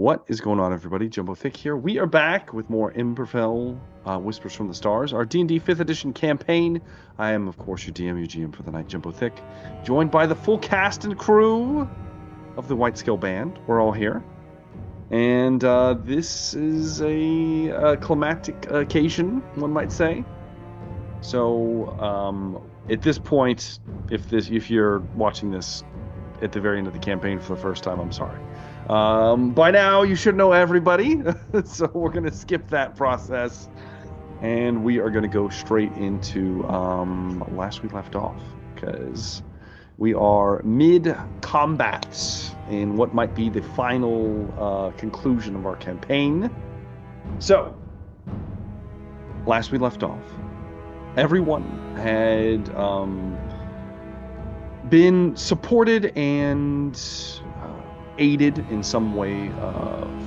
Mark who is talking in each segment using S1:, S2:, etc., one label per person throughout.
S1: What is going on, everybody? Jumbo Thick here. We are back with more Emberfell, Whispers from the Stars, our D&D 5th edition campaign. I am, of course, your DM, your GM for the night, Jumbo Thick, joined by the full cast and crew of the White Scale Band. We're all here. And this is a climactic occasion, one might say. So, at this point, if you're watching this at the very end of the campaign for the first time, I'm sorry. By now, you should know everybody, so we're going to skip that process, and we are going to go straight into last we left off, because we are mid-combat in what might be the final conclusion of our campaign. So, last we left off, everyone had been supported and aided in some way,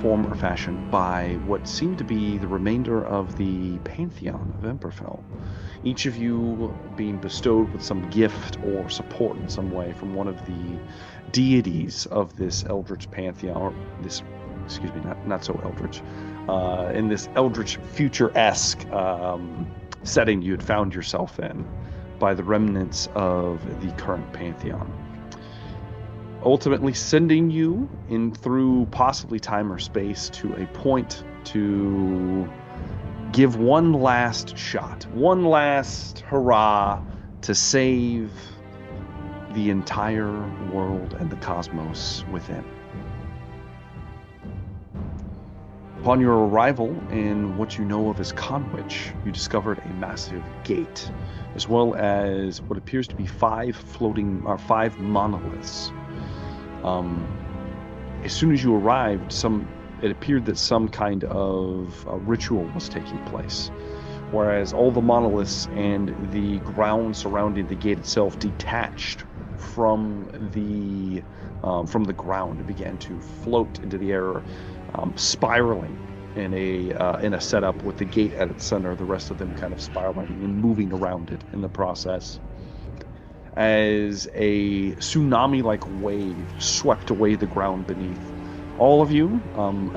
S1: form, or fashion by what seemed to be the remainder of the pantheon of Emberfell. Each of you being bestowed with some gift or support in some way from one of the deities of this eldritch pantheon, or this, excuse me, not so eldritch, in this eldritch future-esque setting you had found yourself in by the remnants of the current pantheon. Ultimately sending you in through possibly time or space to a point to give one last shot, one last hurrah to save the entire world and the cosmos within. Upon your arrival in what you know of as Conwich, you discovered a massive gate, as well as what appears to be five monoliths. As soon as you arrived, it appeared that some kind of ritual was taking place, whereas all the monoliths and the ground surrounding the gate itself detached from the ground and began to float into the air, spiraling in a setup with the gate at its center, the rest of them kind of spiraling and moving around it in the process, as a tsunami-like wave swept away the ground beneath. All of you,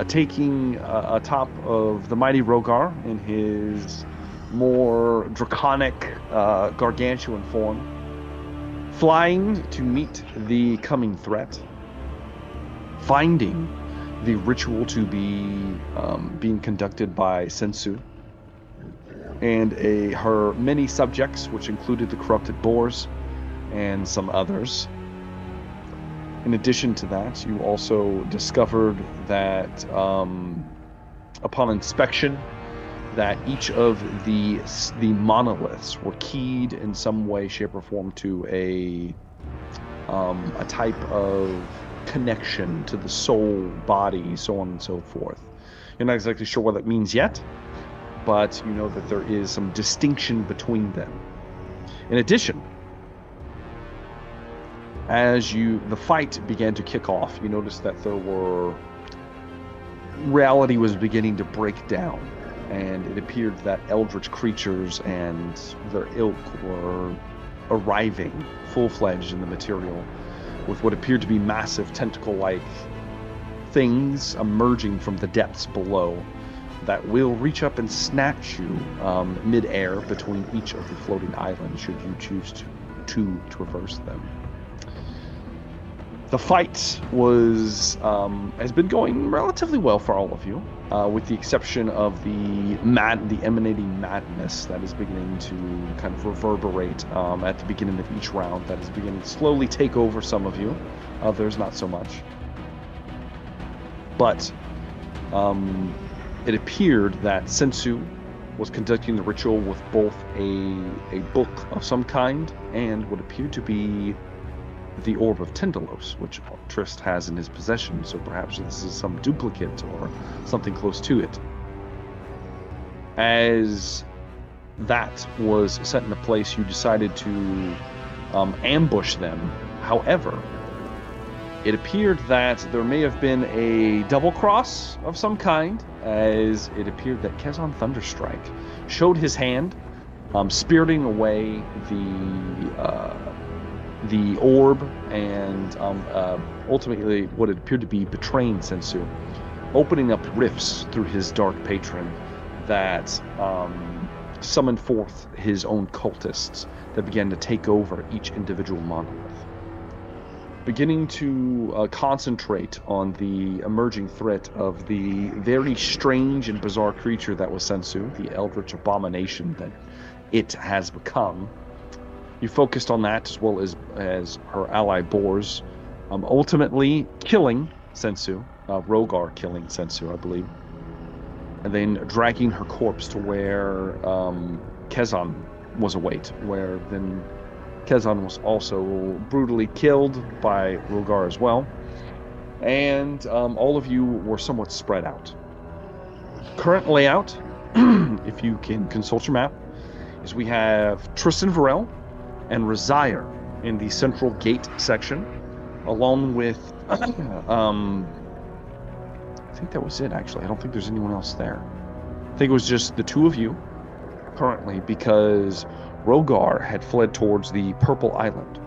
S1: taking atop of the mighty Rogar in his more draconic, gargantuan form, flying to meet the coming threat, finding the ritual to be being conducted by Sensu and her many subjects, which included the corrupted boars and some others. In addition to that, you also discovered that upon inspection, that each of the monoliths were keyed in some way, shape, or form to a type of connection to the soul, body, so on and so forth. You're not exactly sure what that means yet, but you know that there is some distinction between them. In addition, as the fight began to kick off, you noticed that reality was beginning to break down, and it appeared that eldritch creatures and their ilk were arriving full-fledged in the material, with what appeared to be massive tentacle-like things emerging from the depths below that will reach up and snatch you mid-air between each of the floating islands should you choose to traverse them. The fight has been going relatively well for all of you, with the exception of the emanating madness that is beginning to kind of reverberate at the beginning of each round. That is beginning to slowly take over some of you, others not so much. But it appeared that Sensu was conducting the ritual with both a book of some kind and what appeared to be the Orb of Tendalos, which Trist has in his possession, so perhaps this is some duplicate or something close to it. As that was set into place, you decided to ambush them. However, it appeared that there may have been a double cross of some kind, as it appeared that Kezon Thunderstrike showed his hand, spiriting away the orb and ultimately what it appeared to be betraying Sensu, opening up rifts through his dark patron that summoned forth his own cultists that began to take over each individual monolith. Beginning to concentrate on the emerging threat of the very strange and bizarre creature that was Sensu, the eldritch abomination that it has become. You focused on that as well as her ally Boars, ultimately killing Sensu, Rogar killing Sensu, I believe, and then dragging her corpse to where Kezan was await, where then Kezan was also brutally killed by Rogar as well, and all of you were somewhat spread out. Current layout, if you can consult your map, is we have Tristan Varel and Razire in the central gate section, along with I think that was it, actually. I don't think there's anyone else there. I think it was just the two of you currently, because Rogar had fled towards the Purple Island,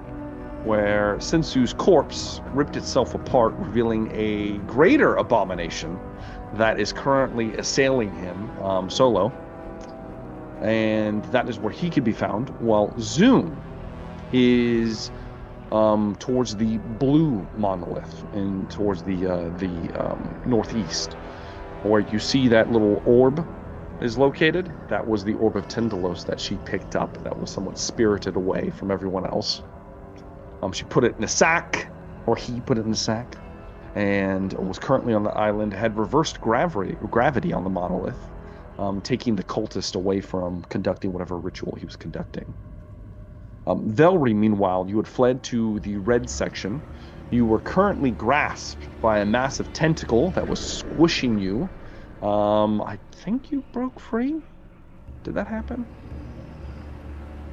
S1: where Sensu's corpse ripped itself apart, revealing a greater abomination that is currently assailing him solo. And that is where he could be found, while Zoom is towards the blue monolith and towards the northeast, where you see that little orb is located. That was the orb of Tendalos that she picked up, that was somewhat spirited away from everyone else. She put it in a sack, or he put it in a sack, and was currently on the island, had reversed gravity on the monolith, taking the cultist away from conducting whatever ritual he was conducting. Velree, meanwhile, you had fled to the red section. You were currently grasped by a massive tentacle that was squishing you. I think you broke free? Did that happen?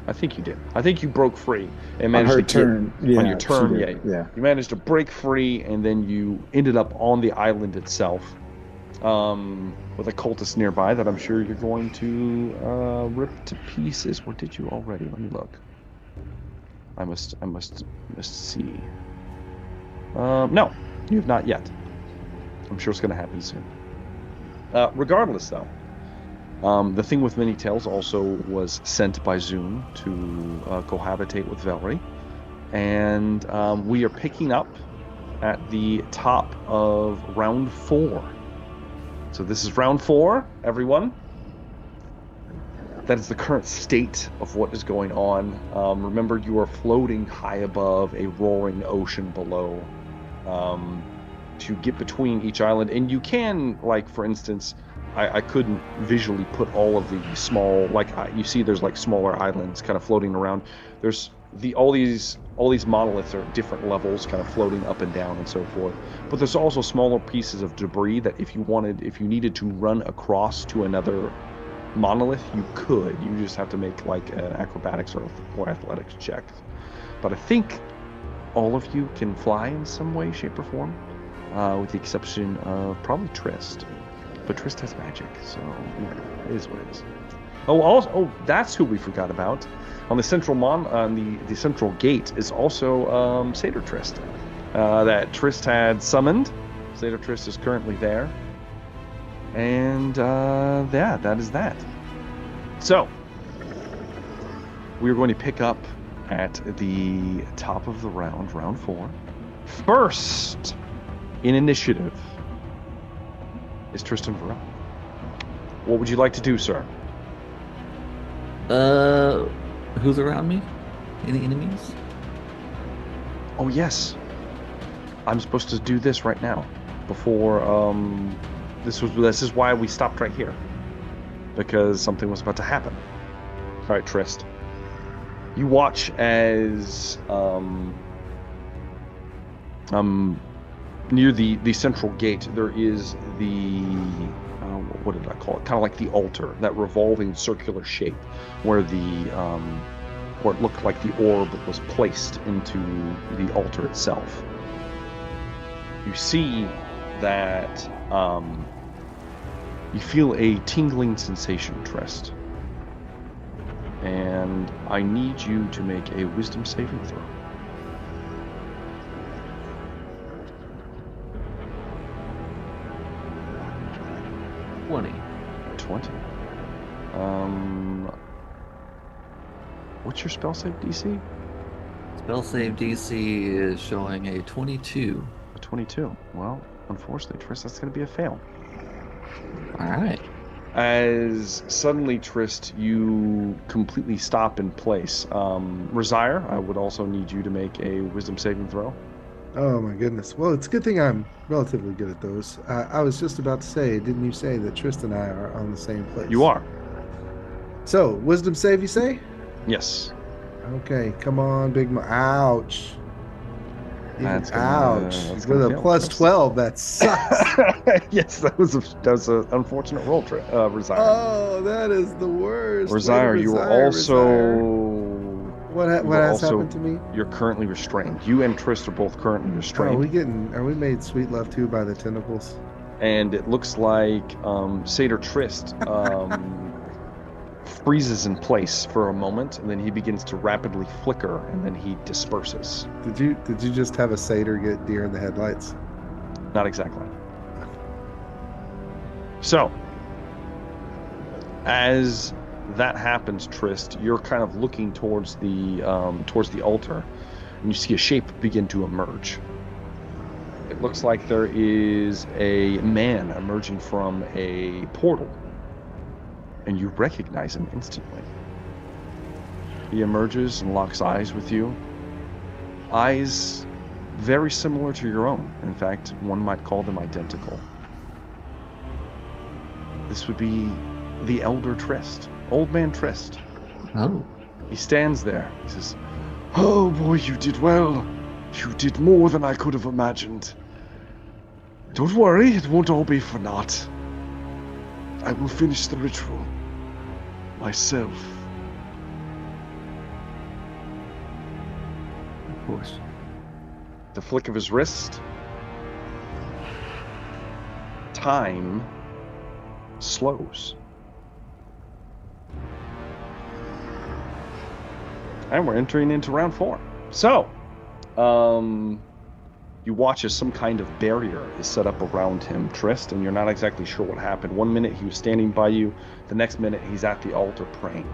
S1: I think you did. I think you broke free and managed to
S2: turn.
S1: On your turn, yeah. You managed to break free, and then you ended up on the island itself, with a cultist nearby that I'm sure you're going to rip to pieces. Or did you already? Let me look. I must see. No, you have not yet. I'm sure it's going to happen soon. Regardless, though, the thing with Many Tails also was sent by Zoom to cohabitate with Velree, and we are picking up at the top of round 4. So this is round 4, everyone. That is the current state of what is going on. Remember, you are floating high above a roaring ocean below, to get between each island. And you can, like, for instance, I couldn't visually put all of the small, like, you see there's like smaller islands kind of floating around. There's all these monoliths are at different levels, kind of floating up and down and so forth. But there's also smaller pieces of debris that if you needed to run across to another monolith, you could. You just have to make like an acrobatics or athletics check. But I think all of you can fly in some way, shape, or form, with the exception of probably Trist. But Trist has magic, so it is what it is. That's who we forgot about. On the central the central gate is also Satyr Trist, that Trist had summoned. Satyr Trist is currently there. And that is that. So we're going to pick up at the top of the round 4. First in initiative is Tristan Varel. What would you like to do, sir?
S3: Who's around me? Any enemies?
S1: Oh yes, I'm supposed to do this right now before This is why we stopped right here, because something was about to happen. All right, Trist. You watch as near the central gate there is the what did I call it? Kind of like the altar, that revolving circular shape, where where it looked like the orb was placed into the altar itself. You see that you feel a tingling sensation, Trist. And I need you to make a wisdom saving throw. 20. What's your spell save DC?
S3: Spell save DC is showing a 22.
S1: A 22. Well, unfortunately, Trist, that's going to be a fail.
S3: All right.
S1: As suddenly, Trist, you completely stop in place. Resire, I would also need you to make a wisdom saving throw.
S2: Oh my goodness. Well, it's a good thing I'm relatively good at those. I was just about to say, didn't you say that Tristan and I are on the same place?
S1: You are.
S2: So, wisdom save, you say?
S1: Yes.
S2: Okay, come on, big Ouch.
S1: That's
S2: Ouch.
S1: that's
S2: With a
S1: fail,
S2: plus
S1: Trist.
S2: 12, that sucks.
S1: Yes, that was an unfortunate roll, Resire.
S2: Oh, that is the worst.
S1: Resire, you were also...
S2: What has happened to me?
S1: You're currently restrained. You and Trist are both currently restrained.
S2: Are we made sweet love to by the tentacles?
S1: And it looks like Satyr Trist freezes in place for a moment, and then he begins to rapidly flicker, and then he disperses.
S2: Did you just have a satyr get deer in the headlights?
S1: Not exactly. So, as that happens, Trist, you're kind of looking towards the altar, and you see a shape begin to emerge. It looks like there is a man emerging from a portal, and you recognize him instantly. He emerges and locks eyes with you. Eyes very similar to your own. In fact, one might call them identical. This would be the Elder Trist. Old Man Trist.
S3: Oh.
S1: He stands there. He says, "Oh boy, you did well. You did more than I could have imagined. Don't worry, it won't all be for naught. I will finish the ritual myself."
S3: Of course.
S1: The flick of his wrist. Time slows. And we're entering into round 4. So, you watch as some kind of barrier is set up around him, Trist, and you're not exactly sure what happened. One minute he was standing by you, the next minute he's at the altar praying.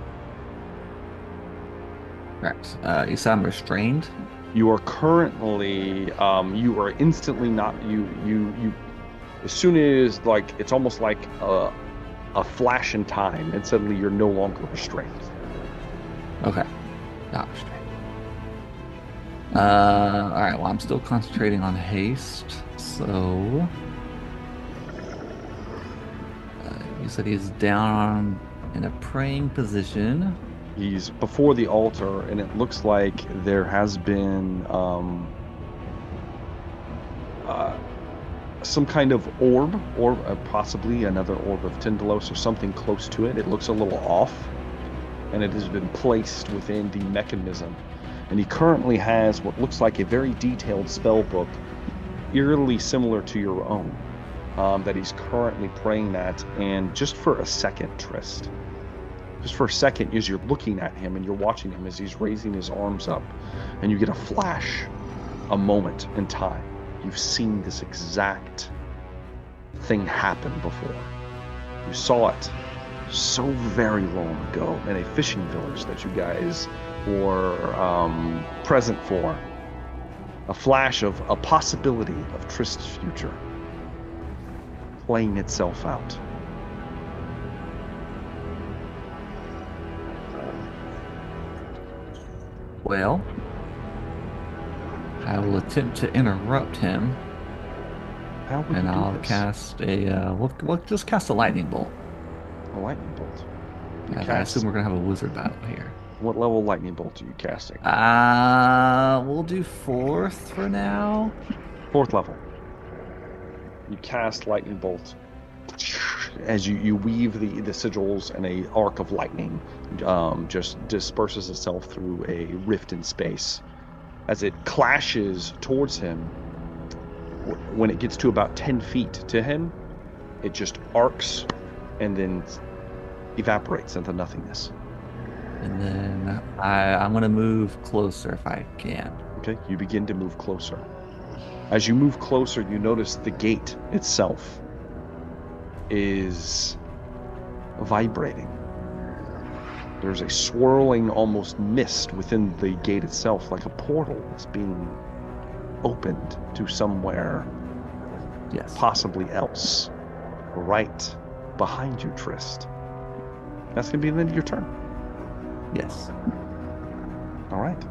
S3: Correct. You said I'm restrained?
S1: You are currently, you are instantly not, you as soon as, like, it's almost like a flash in time, and suddenly you're no longer restrained.
S3: Okay. Not restrained. Alright, well, I'm still concentrating on haste, so... you said he's down in a praying position.
S1: He's before the altar, and it looks like there has been some kind of orb, or possibly another orb of Tyndalos or something close to it. It looks a little off, and it has been placed within the mechanism. And he currently has what looks like a very detailed spell book, eerily similar to your own, that he's currently praying at. And just for a second, Trist, just for a second, as you're looking at him and you're watching him as he's raising his arms up, and you get a flash, a moment in time. You've seen this exact thing happen before. You saw it so very long ago in a fishing village that you guys were present for. A flash of a possibility of Trist's future playing itself out.
S3: Well, I will attempt to interrupt him,
S1: How would
S3: and
S1: you do
S3: I'll
S1: this?
S3: cast a, we'll just cast a lightning bolt.
S1: A lightning bolt. You
S3: I
S1: cast,
S3: assume we're gonna have a wizard battle here.
S1: what level lightning bolt are you casting?
S3: We'll do 4th for now.
S1: 4th level. You cast lightning bolt. As you weave the sigils, and a arc of lightning just disperses itself through a rift in space. As it clashes towards him, when it gets to about 10 feet to him, it just arcs and then evaporates into nothingness.
S3: And then I'm gonna move closer if I can.
S1: Okay, you begin to move closer. As you move closer, you notice the gate itself is vibrating. There's a swirling almost mist within the gate itself, like a portal that's being opened to somewhere
S3: Yes.
S1: possibly else, right behind you, Trist. That's going to be the end of your turn.
S3: Yes.
S1: All right.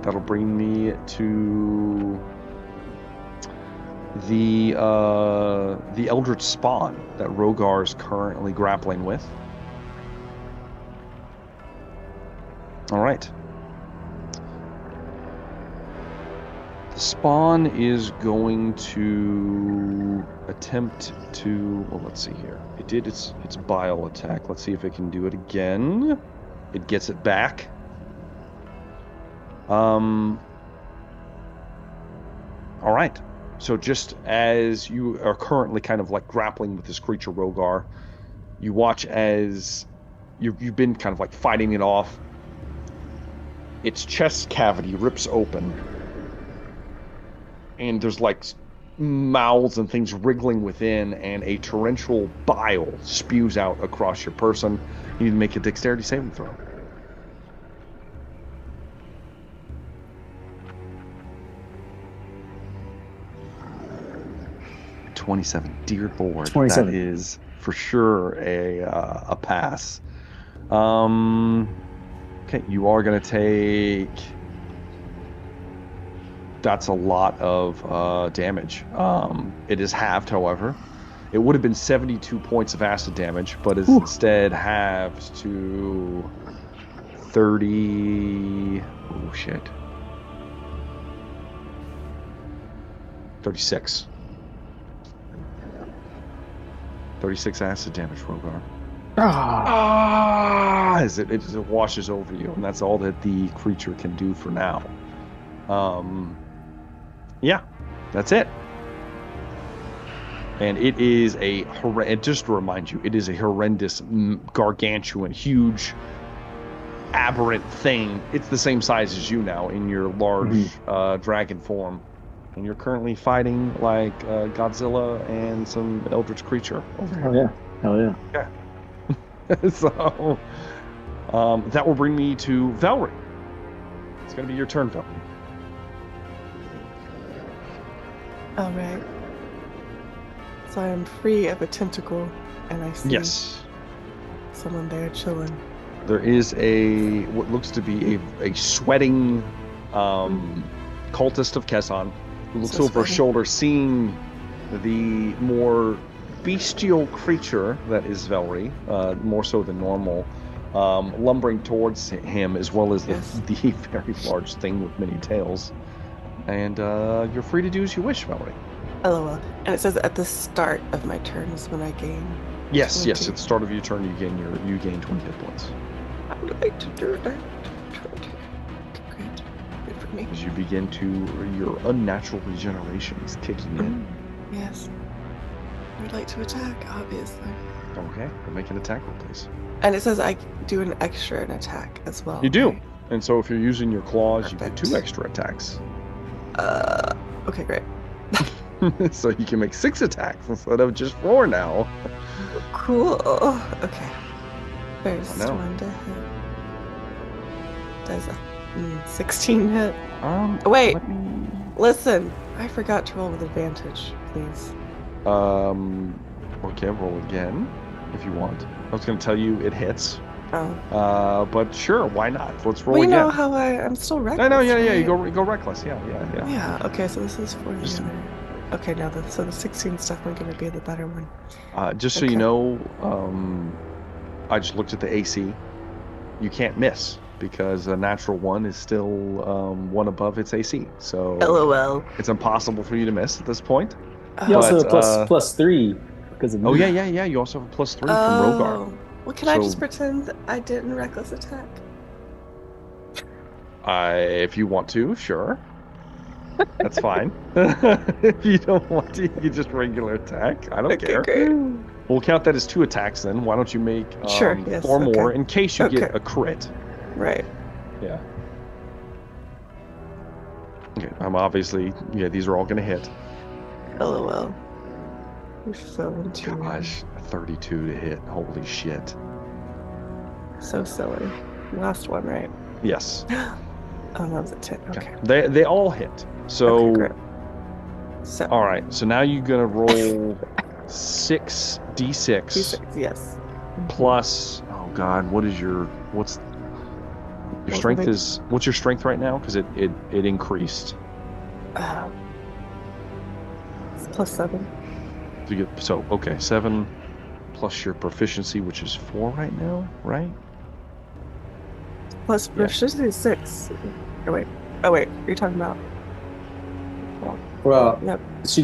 S1: That'll bring me to the Eldritch Spawn that Rogar's currently grappling with. All right. The Spawn is going to attempt to... Well, let's see here. It did its bile attack. Let's see if it can do it again. It gets it back. All right. So just as you are currently kind of like grappling with this creature, Rogar, you watch as you've been kind of like fighting it off. Its chest cavity rips open, and there's like mouths and things wriggling within, and a torrential bile spews out across your person. You need to make a dexterity saving throw. 27. Dear Lord,
S4: 27.
S1: that is for sure a pass. Okay, you are going to take... That's a lot of damage. It is halved, however. It would have been 72 points of acid damage, but is instead halved to 30... Oh, shit. 36. 36 acid damage, Rogar. As it washes over you, and that's all that the creature can do for now. Yeah, that's it. And it is just to remind you, it is a horrendous, gargantuan, huge, aberrant thing. It's the same size as you now in your large dragon form. And you're currently fighting like Godzilla and some eldritch creature over here.
S4: Oh, yeah. Hell yeah.
S1: Yeah. So, that will bring me to Velree. It's going to be your turn, Velree.
S5: All right. So I am free of a tentacle, and I see someone there chilling.
S1: There is what looks to be a sweating cultist of Kesson who looks over her shoulder, seeing the more bestial creature that is Velree, more so than normal, lumbering towards him, as well as the very large thing with many tails. And you're free to do as you wish, Velree.
S5: LOL. And it says at the start of my turn is when I gain.
S1: Yes,
S5: 20.
S1: yes. At the start of your turn, you gain 20 hit points.
S5: I would like to do that. Great. Good for me.
S1: As you begin your unnatural regeneration is kicking in.
S5: Yes. I would like to attack, obviously.
S1: Okay, we'll make an attack roll, please.
S5: And it says I do an attack as well.
S1: You do.
S5: Right?
S1: And so if you're using your claws,
S5: Perfect.
S1: you get 2 extra attacks.
S5: Okay, great.
S1: So you can make 6 attacks instead of just 4 now.
S5: Cool. Okay. First one to hit. Does a 16 hit? Wait. Listen. I forgot to roll with advantage, please.
S1: Okay, roll again if you want. I was going to tell you it hits.
S5: Oh.
S1: But sure, why not? Let's roll
S5: you
S1: again.
S5: know how I'm still reckless.
S1: I know, yeah,
S5: right?
S1: you go reckless. Yeah.
S5: Yeah, okay, so this is for the other. Okay, now so the 16 is definitely going to be the better one.
S1: Just so you know, I just looked at the AC. You can't miss because a natural 1 is still 1 above its AC. So
S5: LOL.
S1: It's impossible for you to miss at this point.
S4: You also have plus 3 because of me.
S1: Oh, yeah. You also have a +3 from Rogar.
S5: Well, can I just pretend I didn't reckless attack?
S1: If you want to, sure. That's fine. If you don't want to, you can just regular attack. I don't care.
S5: Great.
S1: We'll count that as 2 attacks then. Why don't you make 4 more in case you get a crit?
S5: Right.
S1: Yeah. Okay, I'm obviously... Yeah, these are all going to hit.
S5: LOL. You're so into
S1: Gosh, 32 to hit. Holy shit.
S5: So silly. Last one, right?
S1: Yes.
S5: Oh, that was a 10. Okay.
S1: They all hit. So.
S5: Okay, great. So.
S1: All right. So now you're gonna roll 6d6.
S5: D6, yes.
S1: Plus. Oh God, what's your strength is? What's your strength right now? Because it increased.
S5: It's +7.
S1: So okay, 7 plus your proficiency, which is 4 right now, right?
S5: Plus proficiency is 6. Oh wait, you're talking about?
S4: Well,
S5: Yep.
S4: she'll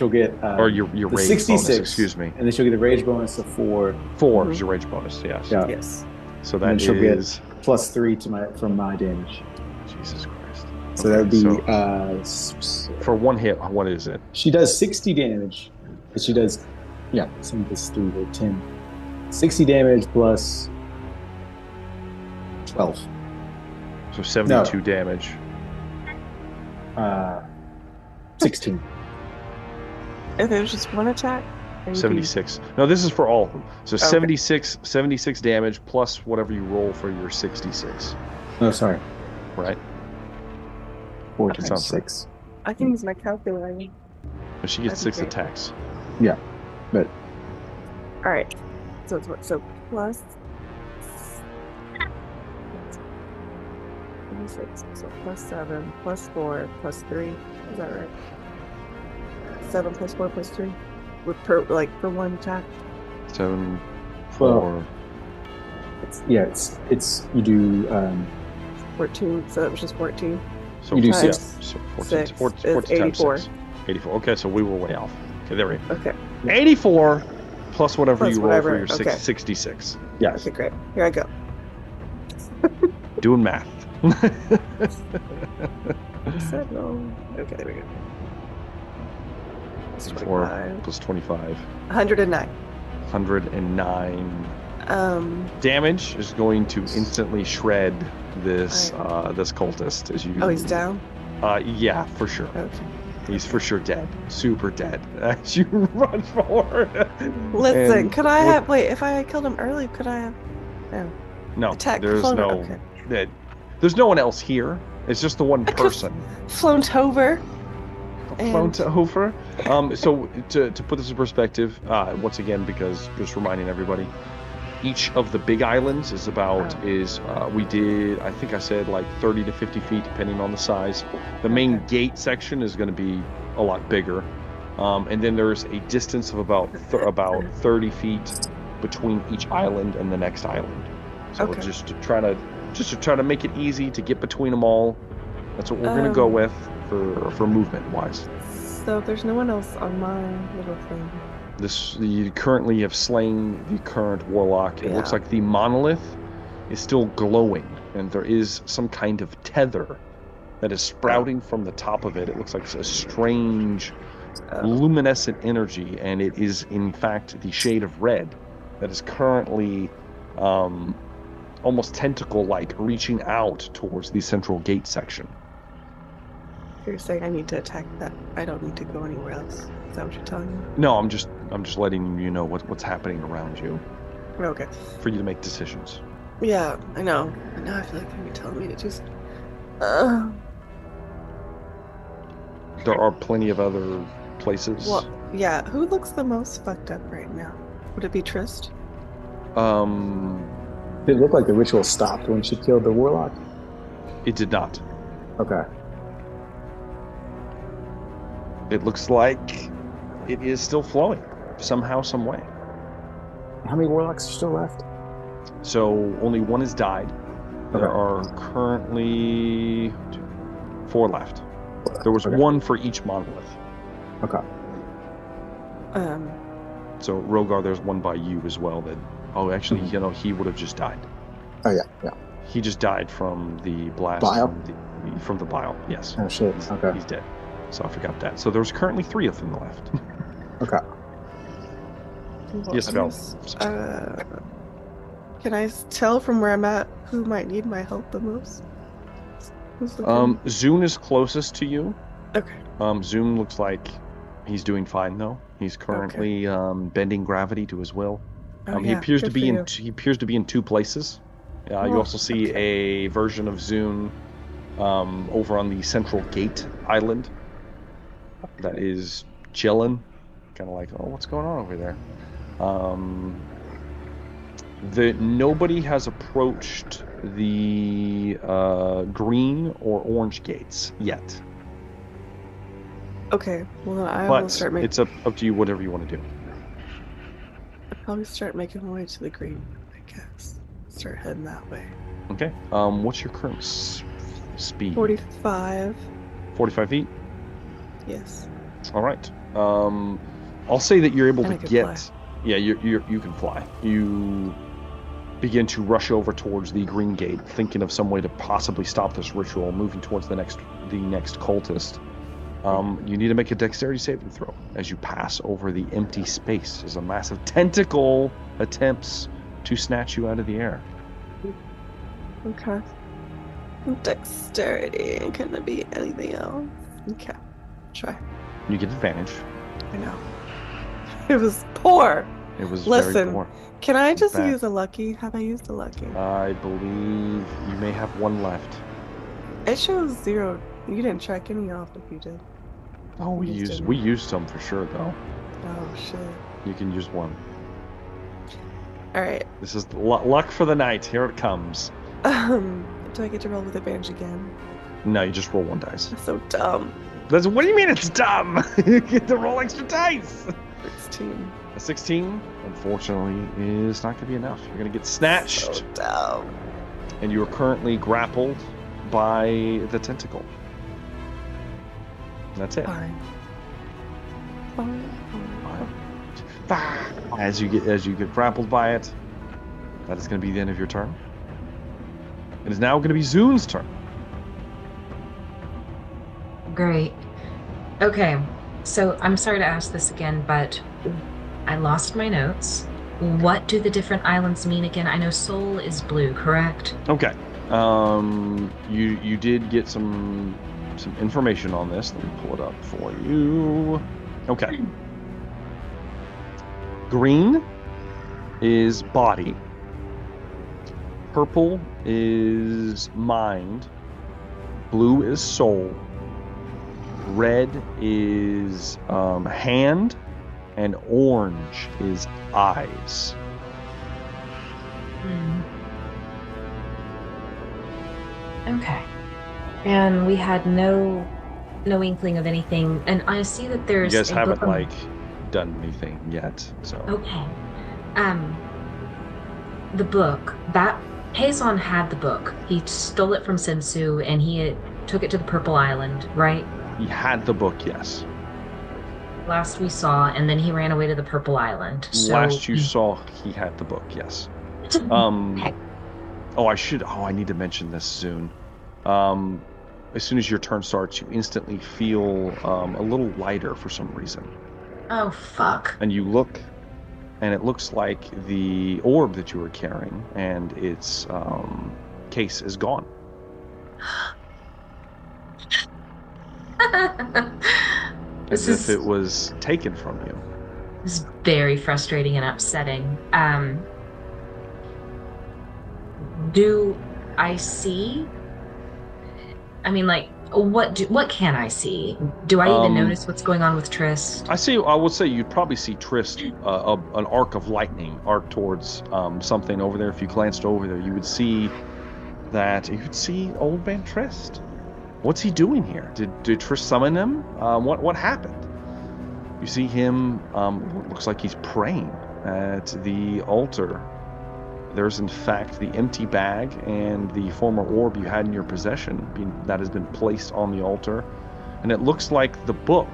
S4: get
S1: Or your
S4: the
S1: rage
S4: 66,
S1: bonus, excuse me.
S4: and then she'll get a rage bonus of 4.
S1: 4 is your rage bonus, yes.
S4: Yeah.
S5: Yes.
S1: So
S4: And
S1: that
S4: then she'll
S1: is
S4: get +3 from my damage.
S1: Jesus Christ.
S4: So that would be
S1: for one hit, what is it?
S4: she does 60 damage. But she does some of this 3 or 10. 60 damage plus 12.
S1: So 72 damage.
S4: 16.
S5: If it was just one attack?
S1: 76. No, this is for all of them. So
S5: Okay.
S1: 76 damage plus whatever you roll for your 66.
S4: Oh, sorry.
S1: Right?
S4: 4
S1: That
S4: times
S1: sounds
S4: 6.
S5: I can use my calculator.
S1: But she gets
S5: That'd
S1: 6
S5: be great.
S1: attacks.
S4: Yeah. But
S5: Alright. So it's what? So plus 26. So +7, +4, +3. Is that right? 7 + 4 + 3? For one attack?
S1: 7, 4.
S4: it's you do
S5: 14. So that was just 14.
S1: So
S4: You do
S1: yeah,
S4: six.
S1: so 14,
S5: Six
S1: 14
S5: is
S1: times
S5: 84.
S1: 6. 84. Okay, so we were way off. Okay, there we go.
S5: Okay.
S1: 84 plus whatever
S5: Plus
S1: you roll
S5: whatever,
S1: for your
S5: okay.
S1: 66.
S4: yes.
S5: Okay, great. Here I go.
S1: Doing math.
S5: Said no. Okay, there we go. Plus
S1: 4
S5: 25.
S1: plus 25.
S5: 109.
S1: 109.
S5: Damage
S1: Is going to instantly shred this this cultist as you.
S5: Oh, he's down?
S1: Yeah, for sure.
S5: Okay.
S1: He's for sure dead. Super dead. As you run forward.
S5: Listen,
S1: And
S5: could I
S1: with-
S5: have... Wait, if I had killed him early, could I have... No.
S1: No,
S5: Attack
S1: there's
S5: flown-
S1: no.
S5: okay.
S1: There's no one else here. It's just the one
S5: I could've
S1: person.
S5: Flown over.
S1: Flown to Hofer. So to put this in perspective, once again, because just reminding everybody, each of the big islands is we did, I think I said like 30 to 50 feet depending on the size. The main gate section is going to be a lot bigger, and then there's a distance of about 30 feet between each island and the next island. So
S5: Okay.
S1: just to try to make it easy to get between them all. That's what we're going to go with for movement wise.
S5: So there's no one else on my little thing.
S1: You currently have slain the current warlock. It looks
S5: Yeah.
S1: like the monolith is still glowing, and there is some kind of tether that is sprouting from the top of it. It looks like a strange luminescent energy, and it is in fact the shade of red that is currently almost tentacle-like reaching out towards the central gate section.
S5: You're saying I need to attack that. I don't need to go anywhere else. Is that what you're telling me?
S1: No, I'm just letting you know what's happening around you
S5: Okay.
S1: for you to make decisions.
S5: Yeah, I know. And now I feel like you're telling me to do something.
S1: There are plenty of other places.
S5: Well, yeah. Who looks the most fucked up right now? Would it be Trist?
S4: Did it look like the ritual stopped when she killed the warlock?
S1: It did not.
S4: Okay.
S1: It looks like it is still flowing somehow, some way.
S4: How many warlocks are still left?
S1: So only one has died. There
S4: Okay.
S1: are currently 4 left. There was
S4: Okay.
S1: one for each monolith.
S4: Okay.
S1: So Rogar, there's one by you as well. Actually, he would have just died.
S4: Oh yeah.
S1: He just died from the blast
S4: Bile?
S1: from the bile. Yes.
S4: Oh shit. Okay.
S1: He's dead. So I forgot that. So there's currently 3 of them left.
S4: Okay.
S1: Yes, Val.
S5: Can I tell from where I'm at who might need my help the most? Who's looking?
S1: Zune is closest to you.
S5: Okay.
S1: Zune looks like he's doing fine though. He's currently bending gravity to his will. He appears to be in two places. You also see a version of Zune over on the central gate island that is chilling, kind of like, oh, what's going on over there? Nobody has approached the green or orange gates yet.
S5: Okay, well then I will start making...
S1: it's up to you, whatever you want to do.
S5: I'll probably start making my way to the green, I guess. Start heading that way.
S1: Okay. What's your current speed?
S5: 45.
S1: 45 feet?
S5: Yes.
S1: All right. I'll say that you're able to get...
S5: Fly.
S1: Yeah, you can fly. You begin to rush over towards the green gate, thinking of some way to possibly stop this ritual, moving towards the next cultist. You need to make a dexterity saving throw as you pass over the empty space as a massive tentacle attempts to snatch you out of the air.
S5: Okay. Dexterity. Can it be anything else? Okay. Try.
S1: You get advantage.
S5: I know. It was poor.
S1: It was very poor.
S5: Can I just use a lucky? Have I used a lucky?
S1: I believe you may have one left.
S5: It shows 0. You didn't check any off if you did.
S1: Oh, we used some for sure though.
S5: Oh shit.
S1: You can use one.
S5: All right.
S1: This is luck for the night. Here it comes.
S5: Do I get to roll with advantage again?
S1: No, you just roll one dice.
S5: That's so dumb.
S1: What do you mean it's dumb? You get to roll extra dice.
S5: 16.
S1: A 16, unfortunately, is not going to be enough. You're going to get snatched.
S5: So dumb.
S1: And you are currently grappled by the tentacle. And that's it.
S5: Fine.
S1: As you get grappled by it, that is going to be the end of your turn. It is now going to be Zune's turn.
S6: Great. Okay, so I'm sorry to ask this again, but I lost my notes. What do the different islands mean again? I know Soul is blue, correct?
S1: Okay. You did get some information on this. Let me pull it up for you. Okay. Green is body. Purple is mind. Blue is soul. Red is hand. And orange is eyes.
S6: Okay. And we had no inkling of anything. And I see that there's...
S1: You guys haven't, done anything yet, so...
S6: Okay. The book. That... Payson had the book. He stole it from Sensu, and he took it to the Purple Island, right?
S1: He had the book, yes.
S6: Last we saw, and then he ran away to the Purple Island. So
S1: last you saw, he had the book, yes. I need to mention this soon. As soon as your turn starts, you instantly feel a little lighter for some reason.
S6: Oh, fuck.
S1: And you look, and it looks like the orb that you were carrying and its case is gone. As if it was taken from you.
S6: This is very frustrating and upsetting. Do I see? I mean, what can I see? Do I even notice what's going on with Trist?
S1: I would say you'd probably see Trist, an arc of lightning arc towards something over there. If you glanced over there, you would see old man Trist. What's he doing here? Did Trist summon him? What happened? You see him, looks like he's praying at the altar. There's in fact the empty bag and the former orb you had in your possession that has been placed on the altar. And it looks like the book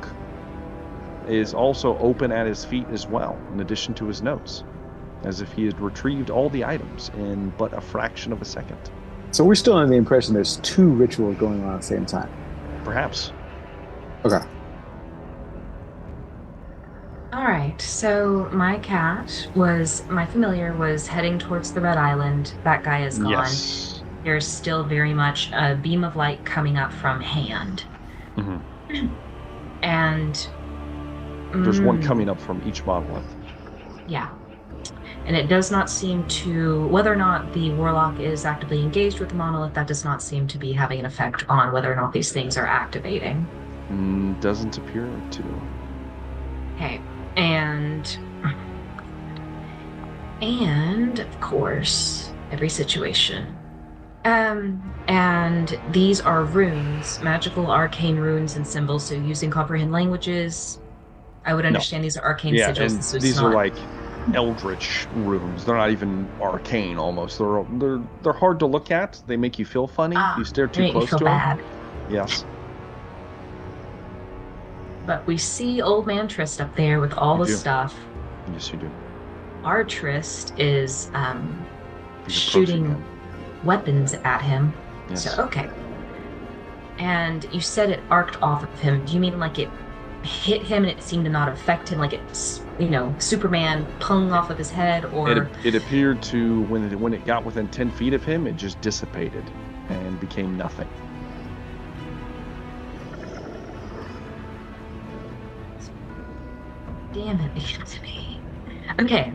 S1: is also open at his feet as well, in addition to his notes, as if he had retrieved all the items in but a fraction of a second.
S4: So we're still under the impression there's 2 rituals going on at the same time.
S1: Perhaps.
S4: Okay.
S6: All right, so my familiar was heading towards the Red Island. That guy is gone.
S1: Yes.
S6: There's still very much a beam of light coming up from hand.
S1: Mm-hmm.
S6: And...
S1: There's one coming up from each monolith.
S6: Yeah. And it does not seem to, whether or not the warlock is actively engaged with the monolith, that does not seem to be having an effect on whether or not these things are activating.
S1: Doesn't appear to.
S6: Okay, and of course, every situation. And these are runes, magical arcane runes and symbols. So using comprehend languages, I would understand these are arcane sigils.
S1: And
S6: so
S1: these are like eldritch runes. They're not even arcane. Almost. They're hard to look at. They make you feel funny. You stare too close to them. Yes.
S6: But we see old man Trist up there with all the stuff.
S1: Yes, you do.
S6: Our Trist is shooting weapons at him.
S1: Yes.
S6: So, okay. And you said it arced off of him. Do you mean like it hit him and it seemed to not affect him, like it's, Superman pung off of his head? Or
S1: it appeared to, when it got within 10 feet of him, it just dissipated and became nothing.
S6: Damn it, Anthony. Okay.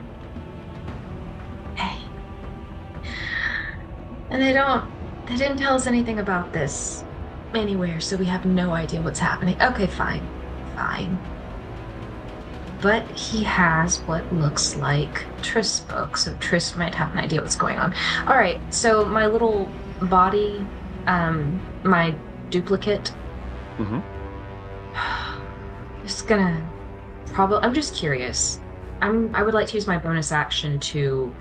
S6: Hey. And they didn't tell us anything about this anywhere, so we have no idea what's happening. Okay, fine. But he has what looks like Trist's book, so Trist might have an idea what's going on. Alright, so my little body, my duplicate, just gonna I'm just curious. I would like to use my bonus action to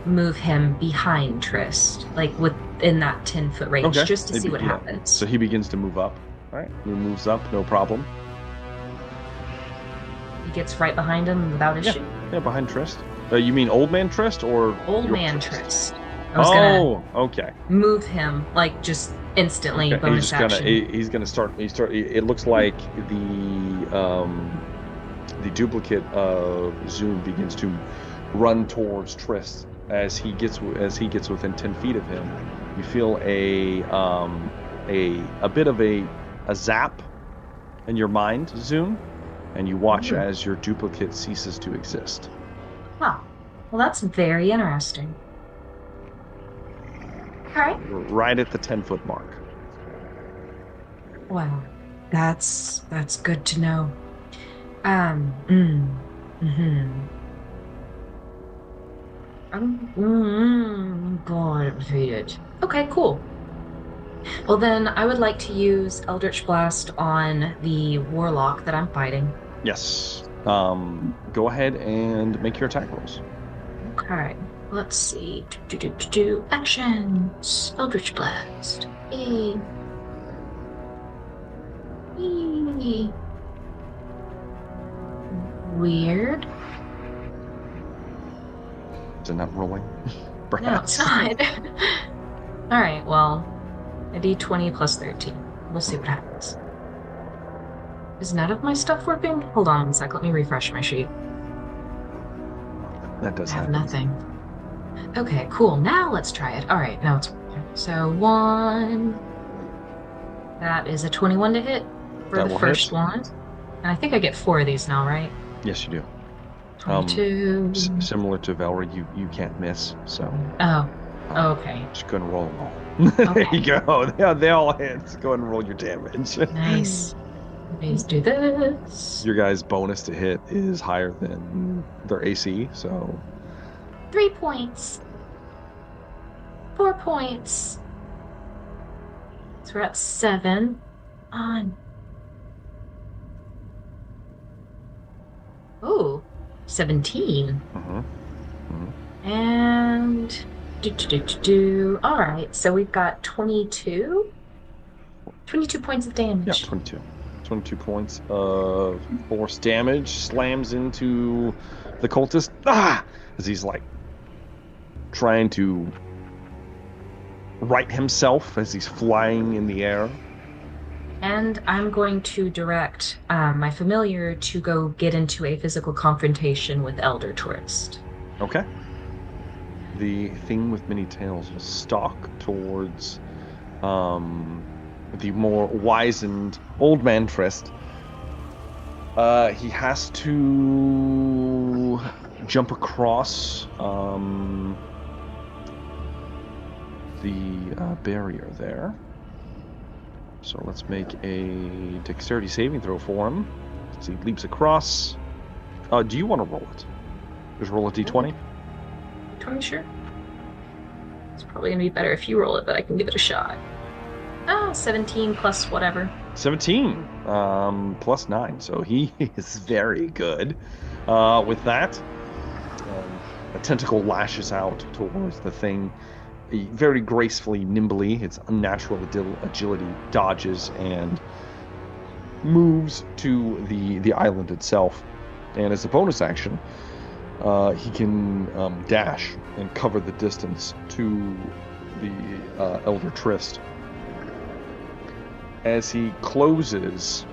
S6: move him behind Trist, like within that 10-foot range, just to see what happens.
S1: So he begins to move up. All right, he moves up, no problem.
S6: He gets right behind him without issue.
S1: Yeah, behind Trist. You mean Old Man Trist or
S6: Old Man Trist? I was gonna
S1: okay.
S6: Move him like just instantly. Okay. Bonus action.
S1: He's gonna start. It looks like the duplicate of Zoom begins to run towards Trist. As he gets within 10 feet of him, you feel a bit of a zap in your mind, Zoom, and you watch as your duplicate ceases to exist.
S6: Huh. Well, that's very interesting. All right.
S1: Right at the 10-foot mark.
S6: Wow, that's good to know. God, defeated. Okay, cool. Well, then I would like to use Eldritch Blast on the warlock that I'm fighting.
S1: Yes. Go ahead and make your attack rolls.
S6: Okay. Let's see. Actions. Eldritch Blast. Yay. Weird.
S1: Is it not rolling?
S6: No, it's not. Alright, well, a d20 plus 13. We'll see what happens. Is none of my stuff working? Hold on 1 sec, let me refresh my sheet.
S1: That does
S6: I have
S1: happen.
S6: nothing. Okay, cool. Now let's try it. Alright, now it's working. So 1. That is a 21 to hit for the first one. And I think I get 4 of these now, right?
S1: Yes, you do.
S6: 22.
S1: Similar to Velree, you can't miss, so.
S6: Oh, okay.
S1: Just go and roll them all. There you go. They all hit. Just go ahead and roll your damage.
S6: Nice. Let's do this.
S1: Your guys' bonus to hit is higher than their AC, so.
S6: 3 points. 4 points. So we're at 7. On. Oh, 17. And all right, so we've got 22 points of damage.
S1: Yeah, 22 points of force damage slams into the cultist as he's like trying to right himself as he's flying in the air.
S6: And I'm going to direct my familiar to go get into a physical confrontation with Elder Tourist.
S1: Okay. The thing with many tails will stalk towards the more wizened old man Trist. He has to jump across the barrier there. So let's make a dexterity saving throw for him. So he leaps across. Do you want to roll it? Just roll a d20.
S6: 20, sure. It's probably going to be better if you roll it, but I can give it a shot. Oh, 17 plus whatever.
S1: 17 plus 9. So he is very good. With that, a tentacle lashes out towards the thing. Very gracefully, nimbly, its unnatural agility dodges and moves to the island itself. And as a bonus action, he can dash and cover the distance to the Elder Trist. As he closes,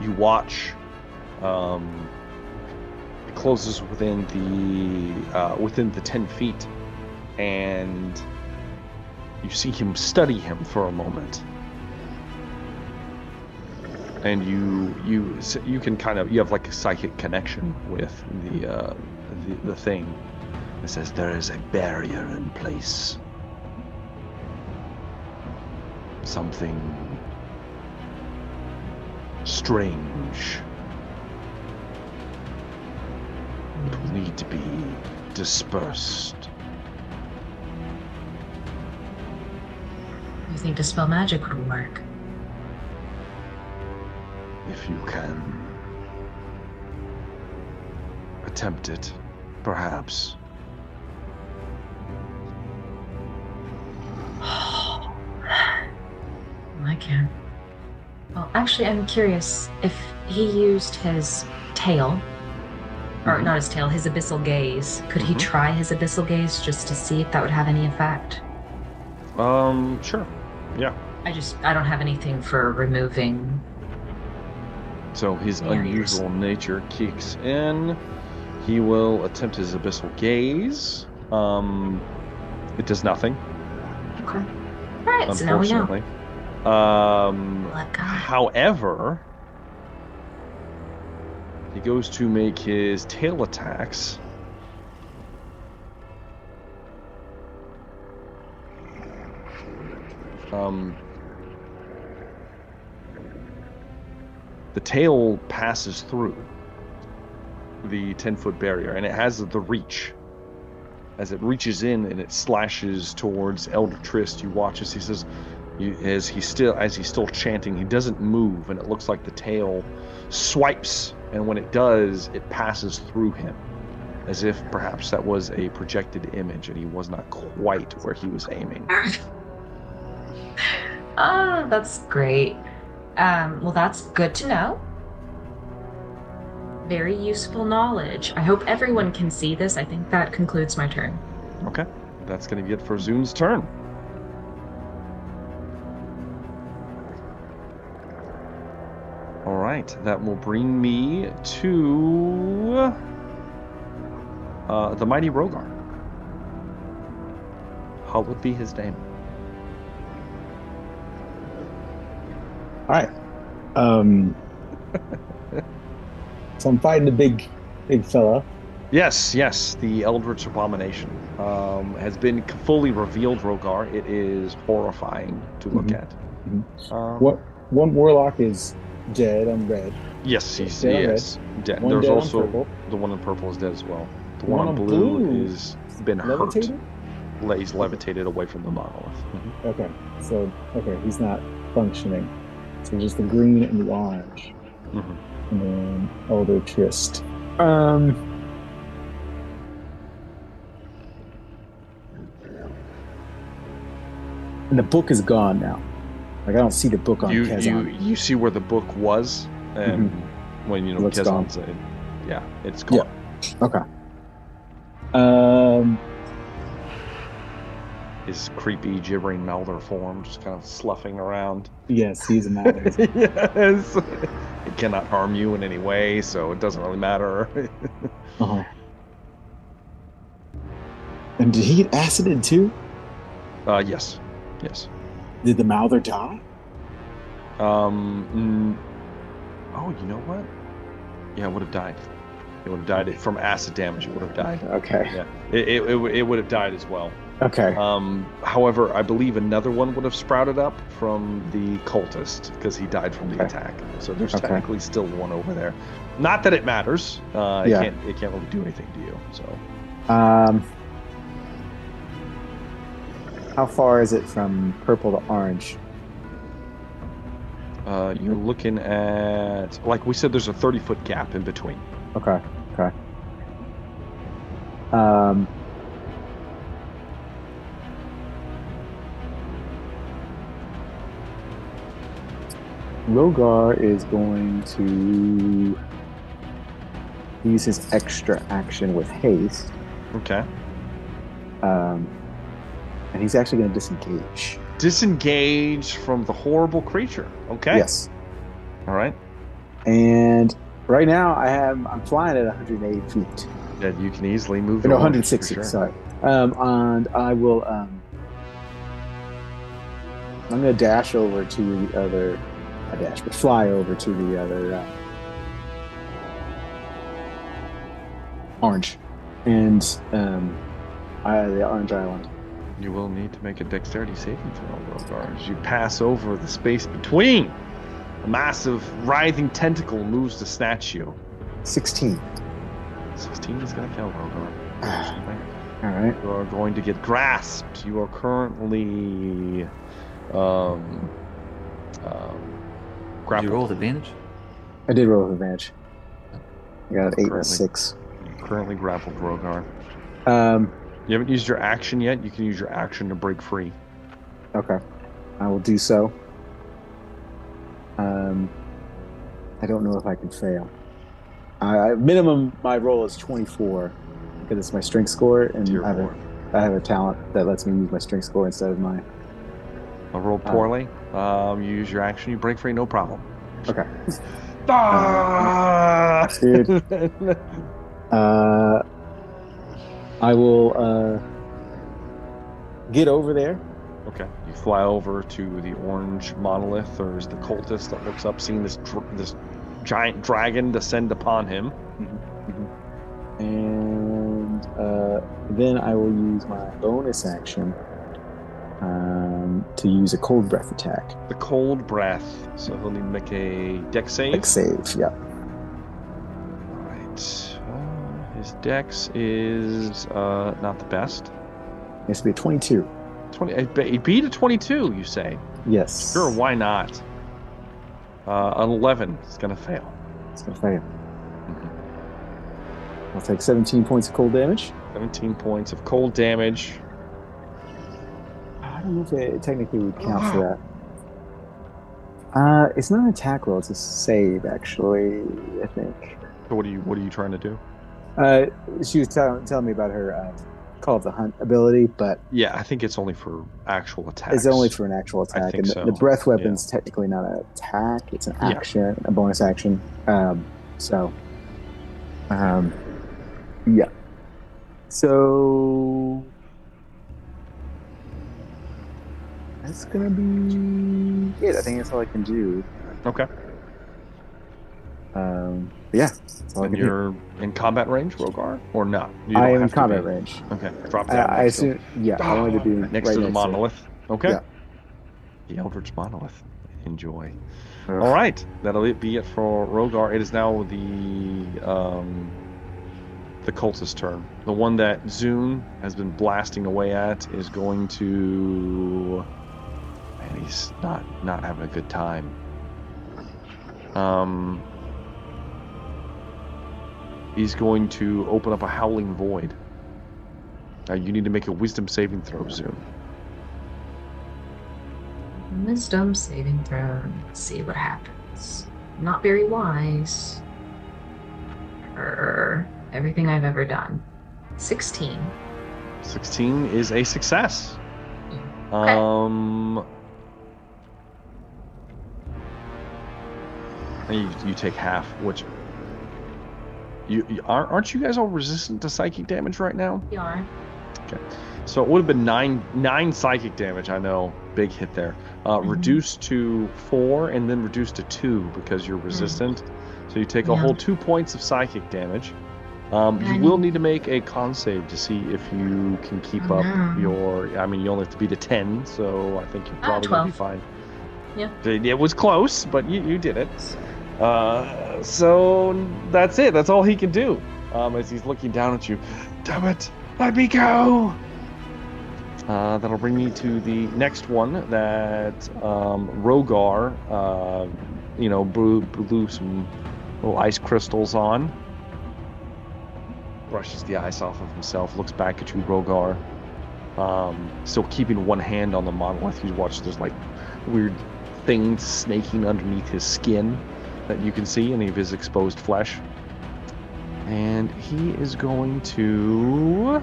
S1: you watch. It closes within the 10 feet, and you see him study him for a moment, and you can you have like a psychic connection with the thing. It says there is a barrier in place. Something strange. It will need to be dispersed.
S6: You think dispel magic would work?
S1: If you can attempt it, perhaps.
S6: I can. Well, actually, I'm curious if he used his tail, or not his tail, his abyssal gaze. Could he try his abyssal gaze just to see if that would have any effect?
S1: Sure. Yeah.
S6: I don't have anything for removing.
S1: So his
S6: barriers.
S1: Unusual nature kicks in. He will attempt his abyssal gaze. It does nothing.
S6: Okay. All right, so now we know.
S1: Unfortunately.
S6: Let go.
S1: However, he goes to make his tail attacks. The tail passes through the 10-foot barrier, and it has the reach. As it reaches in and it slashes towards Elder Trist, you watch as he says, as he's still chanting, he doesn't move, and it looks like the tail swipes, and when it does, it passes through him, as if perhaps that was a projected image and he was not quite where he was aiming.
S6: Oh, that's great. Well, that's good to know. Very useful knowledge. I hope everyone can see this. I think that concludes my turn.
S1: Okay, that's going to be it for Zune's turn. All right, that will bring me to the mighty Rogar. Hallowed be his name.
S4: All right. So I'm fighting the big fella.
S1: Yes, the Eldritch Abomination has been fully revealed, Rogar. It is horrifying to look at.
S4: What one warlock is dead on red.
S1: Yes, he's
S4: dead.
S1: dead.
S4: One
S1: There's
S4: dead on
S1: also
S4: purple.
S1: the one in purple is dead as well. The
S4: One
S1: one
S4: on
S1: in blue
S4: blue
S1: is been
S4: Levitated?
S1: hurt. He's levitated away from the monolith.
S4: Okay, so he's not functioning. So just the green and the orange, and then Elder Trist. And the book is gone now. Like I don't see the book on Kazan.
S1: You see where the book was, and when Kazan's it's gone.
S4: Yeah. Okay.
S1: His creepy, gibbering Malder form just kind of sloughing around.
S4: Yes, he's a Malder.
S1: Yes. It cannot harm you in any way, so it doesn't really matter.
S4: And did he get acided too?
S1: Yes.
S4: Did the Malder die?
S1: Oh, you know what? Yeah, would have died. It would have died from acid damage. It would have died.
S4: Okay.
S1: Yeah. It would have died as well.
S4: Okay.
S1: However, I believe another one would have sprouted up from the cultist because he died from the attack. So there's technically still one over there. Not that it matters. It can't really do anything to you. So.
S4: How far is it from purple to orange?
S1: You're looking at, like we said, there's a 30-foot gap in between.
S4: Okay. Rogar is going to use his extra action with haste.
S1: Okay.
S4: And he's actually going to disengage.
S1: Disengage from the horrible creature. Okay.
S4: Yes.
S1: All right.
S4: And right now I'm flying at 180 feet.
S1: Yeah, you can easily move.
S4: No, 160. Sorry. And I will. I'm going to dash over to the other. Fly over to the other orange, and the orange island.
S1: You will need to make a dexterity saving throw, Rogar, as you pass over the space between. A massive, writhing tentacle moves to snatch you.
S4: 16.
S1: 16 is going to kill, Rogar.
S4: All right.
S1: You are going to get grasped. You are currently
S3: Did you roll with advantage?
S4: I did roll with advantage. I got an 8 and a 6.
S1: Currently grappled, Rogar.
S4: You
S1: haven't used your action yet. You can use your action to break free.
S4: Okay. I will do so. I don't know if I can fail. Minimum, my roll is 24 because it's my strength score, and I have a talent that lets me use my strength score instead of my...
S1: I rolled poorly. You use your action, you break free, no problem.
S4: Okay.
S1: Dude.
S4: I will get over there.
S1: Okay. You fly over to the orange monolith. There's the cultist that looks up, seeing this giant dragon descend upon him.
S4: And then I will use my bonus action to use a cold breath attack.
S1: The cold breath. So he'll need to make a dex save.
S4: Dex save, yeah.
S1: All right. His dex is not the best.
S4: It has to be a 22.
S1: 20. He beat a 22, you say?
S4: Yes.
S1: Sure, why not? An 11 is going to fail.
S4: It's going to fail. I'll take 17 points of cold damage.
S1: 17 points of cold damage.
S4: I don't know if it technically would count for that. It's not an attack roll; it's a save, actually. I think.
S1: So what are you trying to do?
S4: She was telling me about her Call of the Hunt ability, but
S1: yeah, I think it's only for actual attacks.
S4: It's only for an actual attack,
S1: I think
S4: and the breath weapon's technically not an attack; it's an action, a bonus action. Yeah. So that's gonna be it. I think that's all I can do.
S1: Okay.
S4: Yeah.
S1: And you're in combat range, Rogar, or not?
S4: I am in combat range.
S1: Okay. Drop down.
S4: I assume. Yeah. I wanted to be
S1: next
S4: right
S1: to the monolith. Okay.
S4: Yeah.
S1: The Eldritch Monolith. Enjoy. All right. That'll be it for Rogar. It is now the cultist's turn. The one that Zune has been blasting away at is going to... Man, he's not having a good time. He's going to open up a howling void. Now you need to make a wisdom saving throw, Zune.
S6: Wisdom saving throw. Let's see what happens. Not very wise. Everything I've ever done. 16.
S1: 16 is a success.
S6: Okay.
S1: You take half, which aren't you guys all resistant to psychic damage right now?
S6: We are.
S1: Okay, so it would have been nine psychic damage. I know, big hit there. Reduced to 4 and then reduced to 2 because you're resistant. So you take a whole 2 points of psychic damage. You will need to make a con save to see if you can keep up your... I mean, you only have to beat a 10, so I think you're probably going to be fine.
S6: Yeah.
S1: It was close, but you did it. So that's it. That's all he can do. As he's looking down at you. Damn it! Let me go! That'll bring me to the next one that Rogar, blew some little ice crystals on. Brushes the ice off of himself, looks back at you, Rogar. Still keeping one hand on the monolith. You watch there's like weird things snaking underneath his skin that you can see, any of his exposed flesh. And he is going to...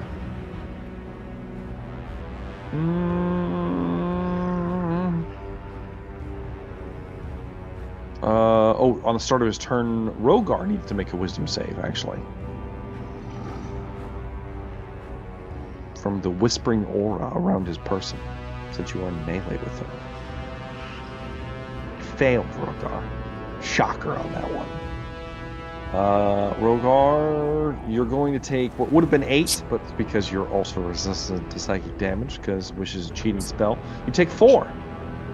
S1: on the start of his turn, Rogar needs to make a wisdom save, actually. From the whispering aura around his person, since you are in melee with him. Failed, Rogar. Shocker on that one. Rogar, you're going to take what would have been 8, but because you're also resistant to psychic damage, because Wish is a cheating spell, you take 4.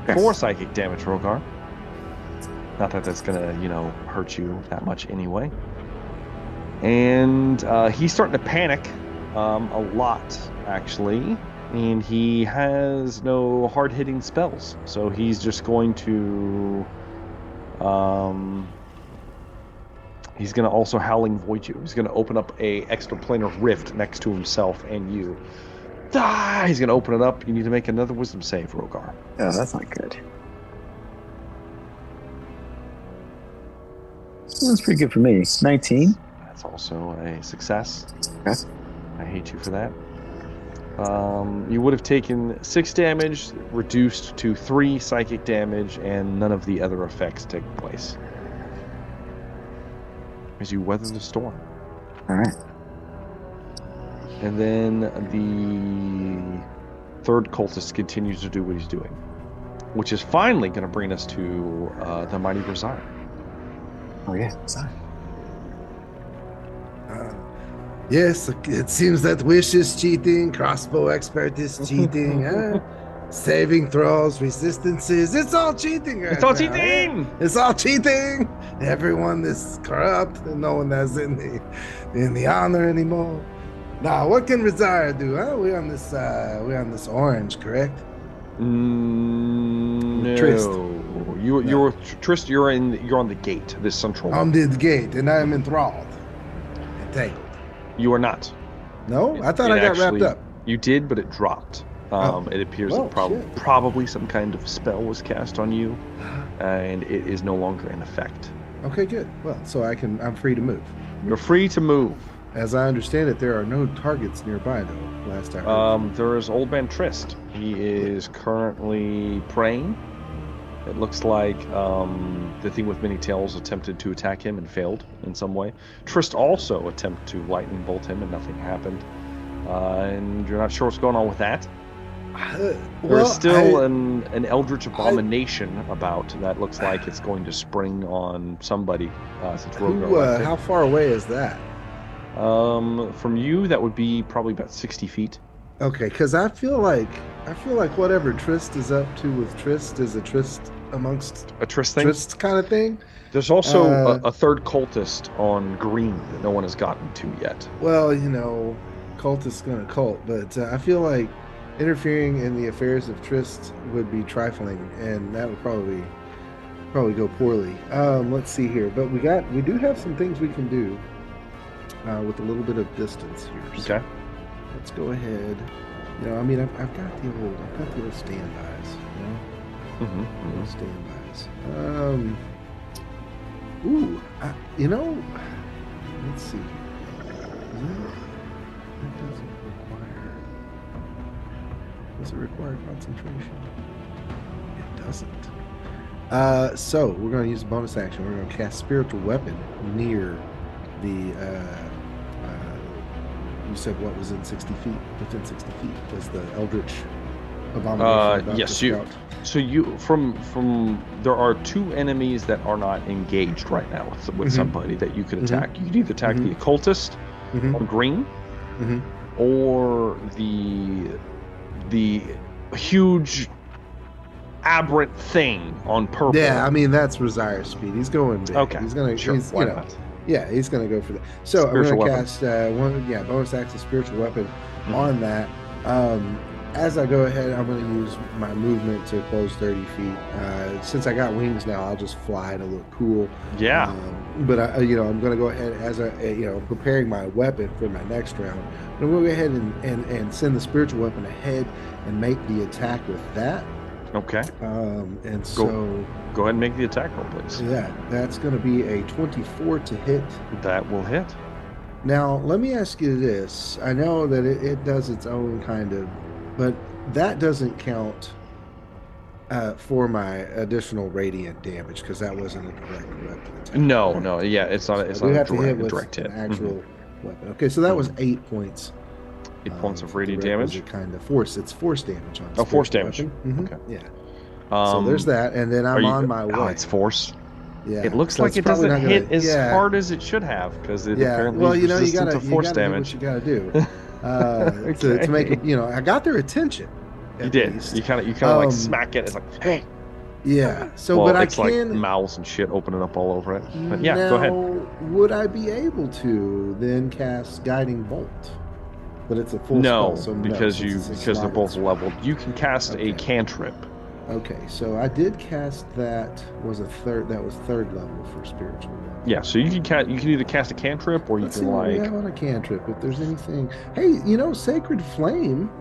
S1: Yes. 4 psychic damage, Rogar. Not that that's gonna, hurt you that much anyway. And he's starting to panic a lot, actually. And he has no hard-hitting spells, so he's just going to... he's going to also Howling Void you. He's going to open up a extraplanar rift next to himself and you. He's going to open it up. You need to make another wisdom save, Rogar.
S4: Oh, that's not good. That's pretty good for me. 19.
S1: That's also a success.
S4: Okay.
S1: I hate you for that. You would have taken 6 damage, reduced to 3 psychic damage, and none of the other effects take place. As you weather the storm.
S4: Alright.
S1: And then the third cultist continues to do what he's doing. Which is finally going to bring us to the Mighty Brazar.
S4: Oh yeah, sorry.
S2: Yes, it seems that Wish is cheating, crossbow expert is cheating, saving throws, resistances, it's all cheating right
S1: It's all
S2: now,
S1: cheating!
S2: It's all cheating! Everyone is corrupt and no one has any honor anymore. Now, what can Razar do? Huh? We're on this orange, correct?
S1: No.
S2: Trist.
S1: You're Trist, you're on the gate, this central one.
S2: On the gate, and I am enthralled. Entangled.
S1: You are not.
S2: No? I thought I got wrapped up.
S1: You did, but it dropped. It appears that probably some kind of spell was cast on you, and it is no longer in effect.
S2: Okay, good. Well, so I'm free to move.
S1: You're free to move.
S2: As I understand it, there are no targets nearby, though, last I heard.
S1: There is Old Man Trist. He is currently praying. It looks like the thing with many tails attempted to attack him and failed in some way. Trist also attempted to lightning bolt him and nothing happened. And you're not sure what's going on with that. There's still an eldritch abomination about that looks like it's going to spring on somebody. Since Rogar
S2: how far away is that?
S1: From you, that would be probably about 60 feet.
S2: Okay, because I feel like whatever Trist is up to with Trist is a Trist amongst
S1: a Trist thing?
S2: Trist kind of thing.
S1: There's also a third cultist on green that no one has gotten to yet.
S2: Well, cultist's gonna cult, but I feel like interfering in the affairs of Trist would be trifling, and that would probably go poorly. Let's see here, but we do have some things we can do with a little bit of distance here. So
S1: okay.
S2: Let's go ahead. I've got the old standbys.
S1: Mm-hmm.
S2: Standbys. Let's see. Does it require concentration? It doesn't. So we're going to use a bonus action. We're going to cast Spiritual Weapon near the. You said what was in 60 feet? Within 60 feet was the Eldritch abomination.
S1: Yes, So you from there are 2 enemies that are not engaged right now with somebody that you could attack. You could either attack the occultist on green, or the huge aberrant thing on purple?
S2: Yeah, I mean that's Rosire's speed. He's going big.
S1: Okay,
S2: he's gonna.
S1: Sure.
S2: He's,
S1: Why
S2: you know,
S1: not?
S2: yeah, he's gonna go for that. So
S1: Spiritual
S2: I'm gonna
S1: weapon.
S2: cast bonus action spiritual weapon on that. As I go ahead, I'm going to use my movement to close 30 feet. Since I got wings now, I'll just fly to look cool.
S1: Yeah.
S2: But I'm going to go ahead as I'm preparing my weapon for my next round. I'm going to go ahead and send the spiritual weapon ahead and make the attack with that.
S1: Okay.
S2: And
S1: go ahead and make the attack roll, please.
S2: Yeah, that's going to be a 24 to hit.
S1: That will hit.
S2: Now, let me ask you this. I know that it does its own kind of, but that doesn't count for my additional radiant damage because that wasn't a direct weapon attack.
S1: No, yeah, it's not. It's not a direct hit.
S2: An actual weapon. Okay, so that was 8 points.
S1: 8 points of radiant damage.
S2: Kind of force. It's force damage on.
S1: Force damage.
S2: Okay. Yeah. So there's that, and then I'm on my way.
S1: Oh, it's force.
S2: Yeah,
S1: it looks like it doesn't hit as hard as it should have because it apparently is resistant to force damage.
S2: Do what you gotta do to make it. I got their attention.
S1: You did. Least. You kind of like smack it. It's like, hey.
S2: Yeah. So, but
S1: it's like mouths and shit opening up all over it. But yeah, go ahead.
S2: Would I be able to then cast Guiding Bolt? But it's a full spell, so
S1: because they're both leveled. You can cast a cantrip.
S2: Okay, so I did cast that. That was third level for spiritual.
S1: Yeah, so you can either cast a cantrip or you can
S2: on a cantrip if there's anything. Hey, Sacred Flame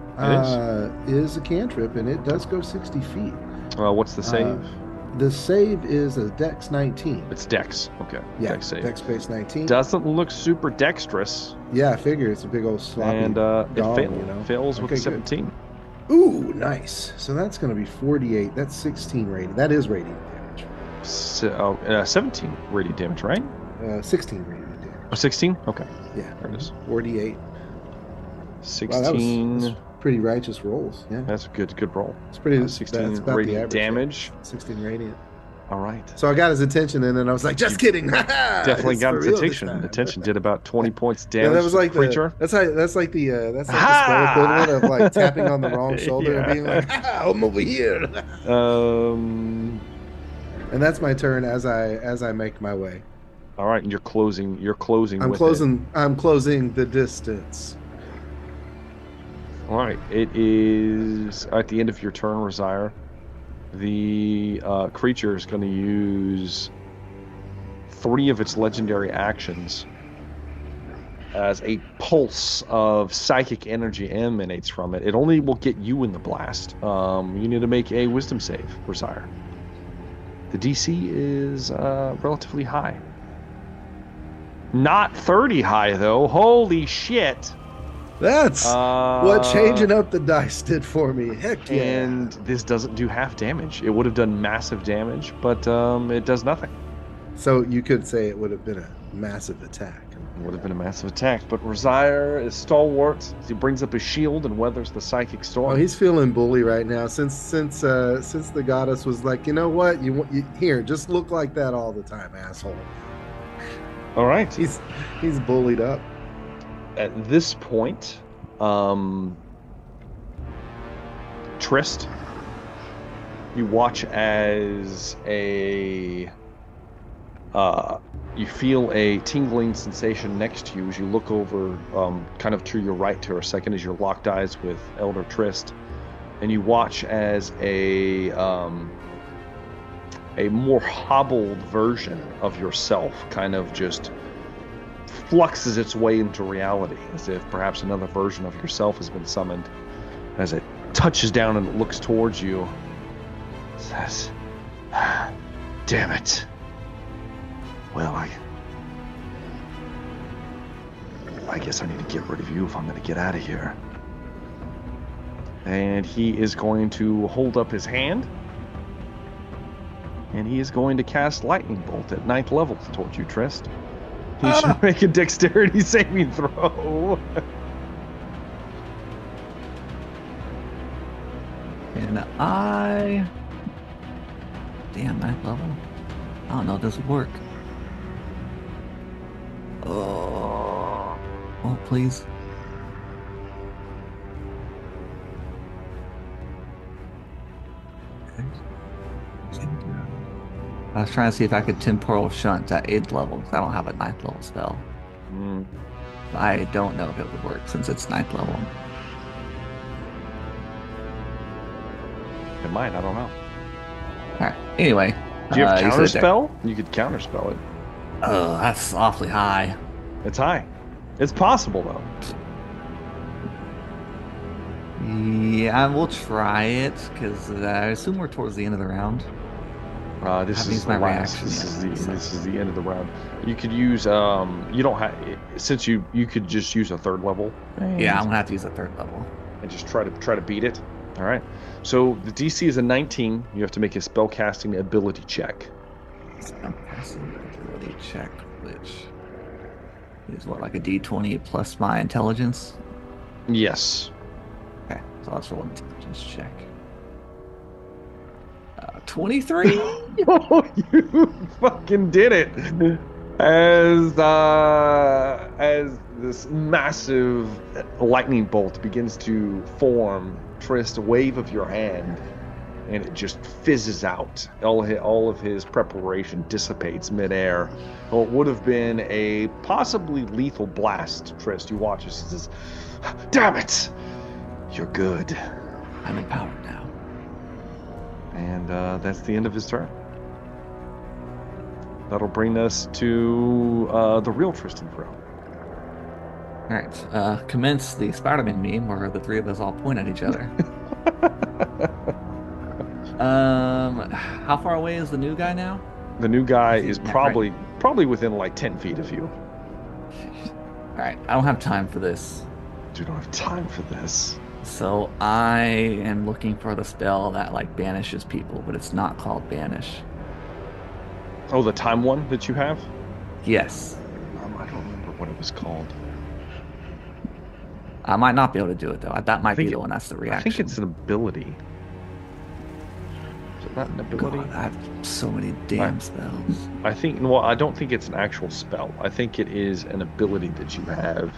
S2: is a cantrip and it does go 60 feet.
S1: What's the save?
S2: The save is a Dex 19.
S1: It's Dex. Okay.
S2: Yeah,
S1: Dex save.
S2: Dex base 19.
S1: Doesn't look super dexterous.
S2: Yeah, I figure it's a big old sloppy
S1: and
S2: dog,
S1: fails with a 17.
S2: Good. Ooh, nice. So that's going to be 48. That's 16 radiant. That is radiant damage.
S1: 17 radiant damage, right?
S2: 16 radiant damage.
S1: Oh, 16? Okay.
S2: Yeah.
S1: There it is.
S2: 48.
S1: 16.
S2: Wow, that's pretty righteous rolls. Yeah.
S1: That's a good roll.
S2: It's pretty.
S1: 16 radiant damage.
S2: 16 radiant.
S1: All right.
S2: So I got his attention, and then I was like, "Just kidding!"
S1: Definitely got his attention. Attention did about 20 points damage.
S2: Yeah, that was like
S1: the creature.
S2: That's like the spell equivalent of like tapping on the wrong shoulder and being like, "I'm over here." And that's my turn as I make my way.
S1: All right, and you're closing.
S2: I'm closing the distance.
S1: All right, it is at the end of your turn, Rosire. The creature is going to use 3 of its legendary actions as a pulse of psychic energy emanates from it. It only will get you in the blast. You need to make a wisdom save, Rosire. The DC is relatively high. Not 30 high, though. Holy shit.
S2: That's what changing up the dice did for me. Heck yeah.
S1: And this doesn't do half damage. It would have done massive damage, but it does nothing.
S2: So you could say it would have been a massive attack.
S1: It would have been a massive attack, but Rosire is stalwart. He brings up his shield and weathers the psychic storm.
S2: Oh, he's feeling bully right now since the goddess was like, you know what, here, just look like that all the time, asshole.
S1: All right,
S2: he's bullied up.
S1: At this point, Trist, you watch as you feel a tingling sensation next to you as you look over kind of to your right to a second as you're locked eyes with Elder Trist, and you watch as a more hobbled version of yourself kind of just fluxes its way into reality, as if perhaps another version of yourself has been summoned. As it touches down and it looks towards you, it says, "Damn it. Well, I guess I need to get rid of you if I'm going to get out of here." And he is going to hold up his hand, and he is going to cast Lightning Bolt at 9th level towards you, Trist. You should make a dexterity saving throw.
S3: And damn, 9th level. I don't know if this would work. Oh, Oh, please. I was trying to see if I could temporal shunt at 8th level because I don't have a 9th level spell. I don't know if it would work since it's 9th level.
S1: It might. I don't know.
S3: All right. Anyway,
S1: do you have
S3: you said
S1: counterspell? You could counterspell it.
S3: Oh, that's awfully high.
S1: It's high. It's possible though.
S3: Yeah, we'll try it because I assume we're towards the end of the round.
S1: This is my last. This is the end of the round. You could use you don't have since you could just use a 3rd level.
S3: Yeah, I'm gonna have to use a 3rd level
S1: and just try to beat it. All right. So the DC is a 19. You have to make a spellcasting ability check.
S3: Spellcasting ability check, which is what, like a D20 plus my intelligence?
S1: Yes.
S3: Okay, so let's roll an intelligence check. 23.
S1: Oh, you fucking did it! As this massive lightning bolt begins to form, Trist, a wave of your hand, and it just fizzes out. All of his preparation dissipates midair. Well, it would have been a possibly lethal blast. Trist, you watch as he says, "Damn it! You're good."
S3: I'm empowered now.
S1: And that's the end of his turn. That'll bring us to the real Tristan Frill.
S3: All right, commence the Spider-Man meme where the 3 of us all point at each other. How far away is the new guy now?
S1: The new guy is probably within like 10 feet of you.
S3: All right, I don't have time for this.
S1: You don't have time for this.
S3: So I am looking for the spell that like banishes people, but it's not called banish.
S1: Oh, the time one that you have?
S3: Yes.
S1: I don't remember what it was called.
S3: I might not be able to do it though. That might be the one that's the reaction.
S1: I think it's an ability. Is it not an ability?
S3: God, I have so many damn spells.
S1: I think. Well, I don't think it's an actual spell. I think it is an ability that you have.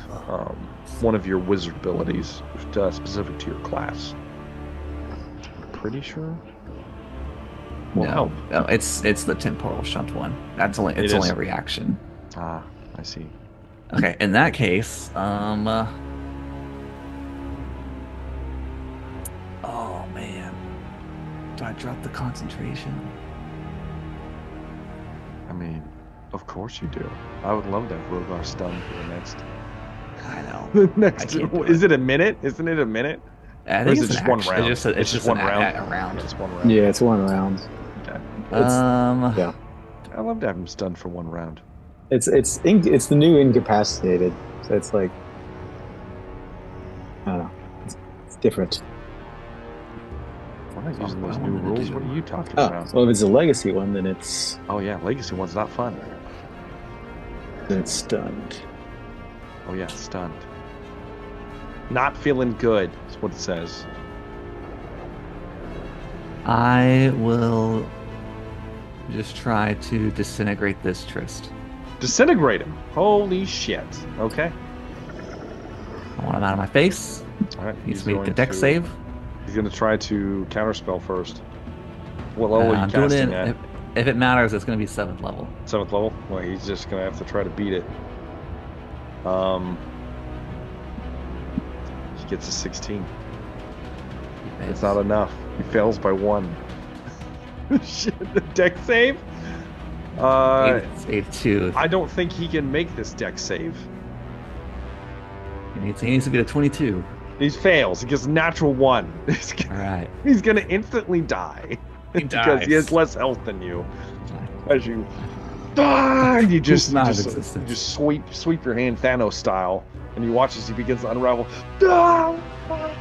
S1: One of your wizard abilities specific to your class. I'm pretty sure. Well,
S3: no, it's the temporal shunt one. It's only a reaction.
S1: Ah, I see.
S3: Okay, in that case, oh man, do I drop the concentration?
S1: I mean, of course you do. I would love to have Rogar stunned for the next.
S3: I know.
S1: The next. Is it a minute? Isn't it a minute?
S3: I think it's
S1: just one round.
S3: It's just one round.
S1: It's 1 round.
S4: Yeah, it's 1 round.
S1: Okay.
S4: Yeah.
S1: I love to have him stunned for 1 round.
S4: It's the new incapacitated, so it's like I don't know. It's different.
S1: We're not using those new rules. What are you talking about?
S4: Well, if it's a legacy one, then it's.
S1: Oh yeah, legacy one's not fun.
S4: Then it's stunned.
S1: Oh yeah, stunned. Not feeling good is what it says.
S3: I will just try to disintegrate this Trist.
S1: Disintegrate him. Holy shit. Okay.
S3: I want him out of my face.
S1: All right.
S3: Needs to make the dex save.
S1: He's going to try to counterspell first. What level are you casting at?
S3: If it matters, it's going to be 7th level.
S1: 7th level? Well, he's just going to have to try to beat it. He gets a 16. It's not enough. He fails by 1. Shit, the dex save?
S3: Save 2.
S1: I don't think he can make this dex save.
S3: He needs to get a 22.
S1: He fails. He gets a natural 1.
S3: All right.
S1: He's going to instantly die. Because he has less health than you. As you you just sweep your hand Thanos style, and you watch as he begins to unravel.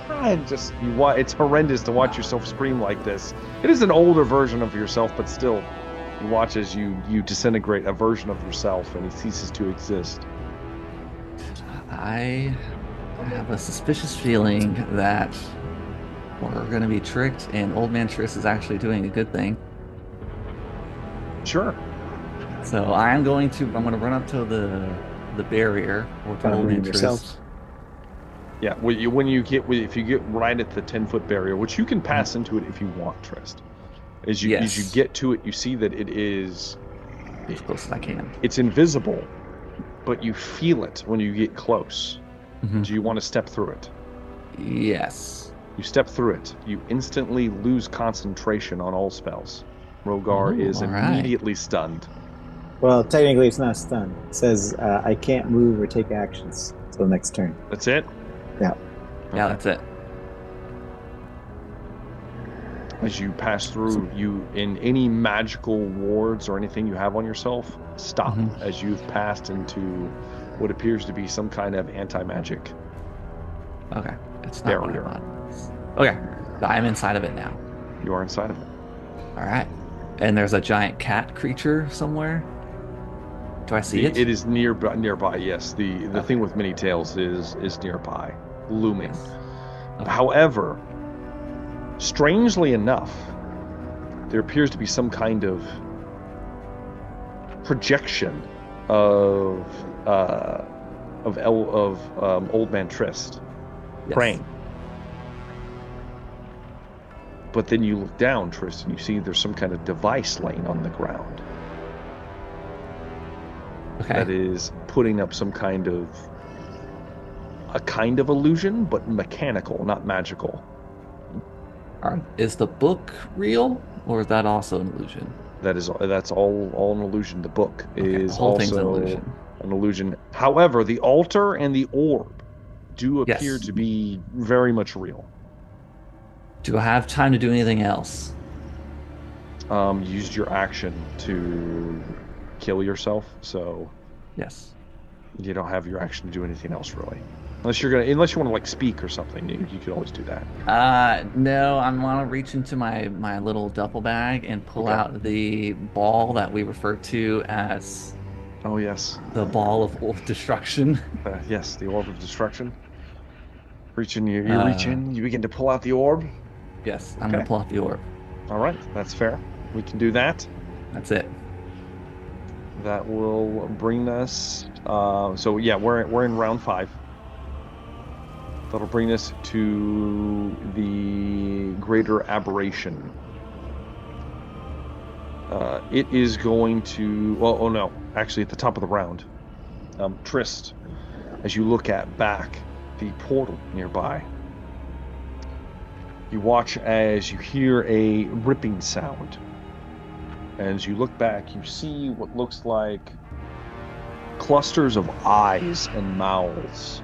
S1: And just it's horrendous to watch yourself scream like this. It is an older version of yourself, but still, you watch as you disintegrate a version of yourself, and he ceases to exist.
S3: I have a suspicious feeling that we're going to be tricked, and Old Man Triss is actually doing a good thing.
S1: Sure.
S3: So I'm going to run up to the the barrier or to
S4: Gotta
S3: hold
S4: bring
S3: interest.
S4: yourself.
S1: Yeah, if you get right at the 10-foot barrier, which you can pass into it if you want, Trist. As you get to it, you see that it is
S3: as close as I can.
S1: It's invisible, but you feel it when you get close.
S3: Mm-hmm.
S1: Do you want to step through it?
S3: Yes.
S1: You step through it. You instantly lose concentration on all spells. Rogar is immediately stunned.
S4: Well, technically, it's not stunned. It says I can't move or take actions until next turn.
S1: That's it?
S4: Yeah.
S3: Yeah, that's it.
S1: As you pass through, you in any magical wards or anything you have on yourself, stop as you've passed into what appears to be some kind of anti-magic.
S3: Okay, it's not
S1: barrier.
S3: what I thought. Okay, I'm inside of it now.
S1: You are inside of it.
S3: All right, and there's a giant cat creature somewhere. Do I see it?
S1: It is nearby. Yes, the thing with many tails is nearby, looming.
S3: Yes. Okay.
S1: However, strangely enough, there appears to be some kind of projection of Old Man Trist praying. But then you look down, Trist, and you see there's some kind of device laying on the ground.
S3: Okay.
S1: That is putting up some kind of illusion, but mechanical, not magical.
S3: Is the book real, or is that also an illusion?
S1: That's all an illusion. The book is
S3: the whole thing's
S1: also an illusion. However, the altar and the orb do appear to be very much real.
S3: Do I have time to do anything else?
S1: Used your action to kill yourself, so
S3: yes,
S1: you don't have your action to do anything else really. Unless you want to like speak or something, you could always do that.
S3: No, I want to reach into my little duffel bag and pull out the ball that we refer to as.
S1: Oh yes.
S3: The ball of destruction.
S1: Yes, the orb of destruction. Reach in, you reach in, you begin to pull out the orb.
S3: Yes, I'm gonna pull out the orb.
S1: All right, that's fair. We can do that.
S3: That's it.
S1: That will bring us. So yeah, we're in round 5. That'll bring us to the greater aberration. It is going to. Well, oh no! Actually, at the top of the round, Trist, as you look back the portal nearby, you watch as you hear a ripping sound. As you look back, you see what looks like clusters of eyes and mouths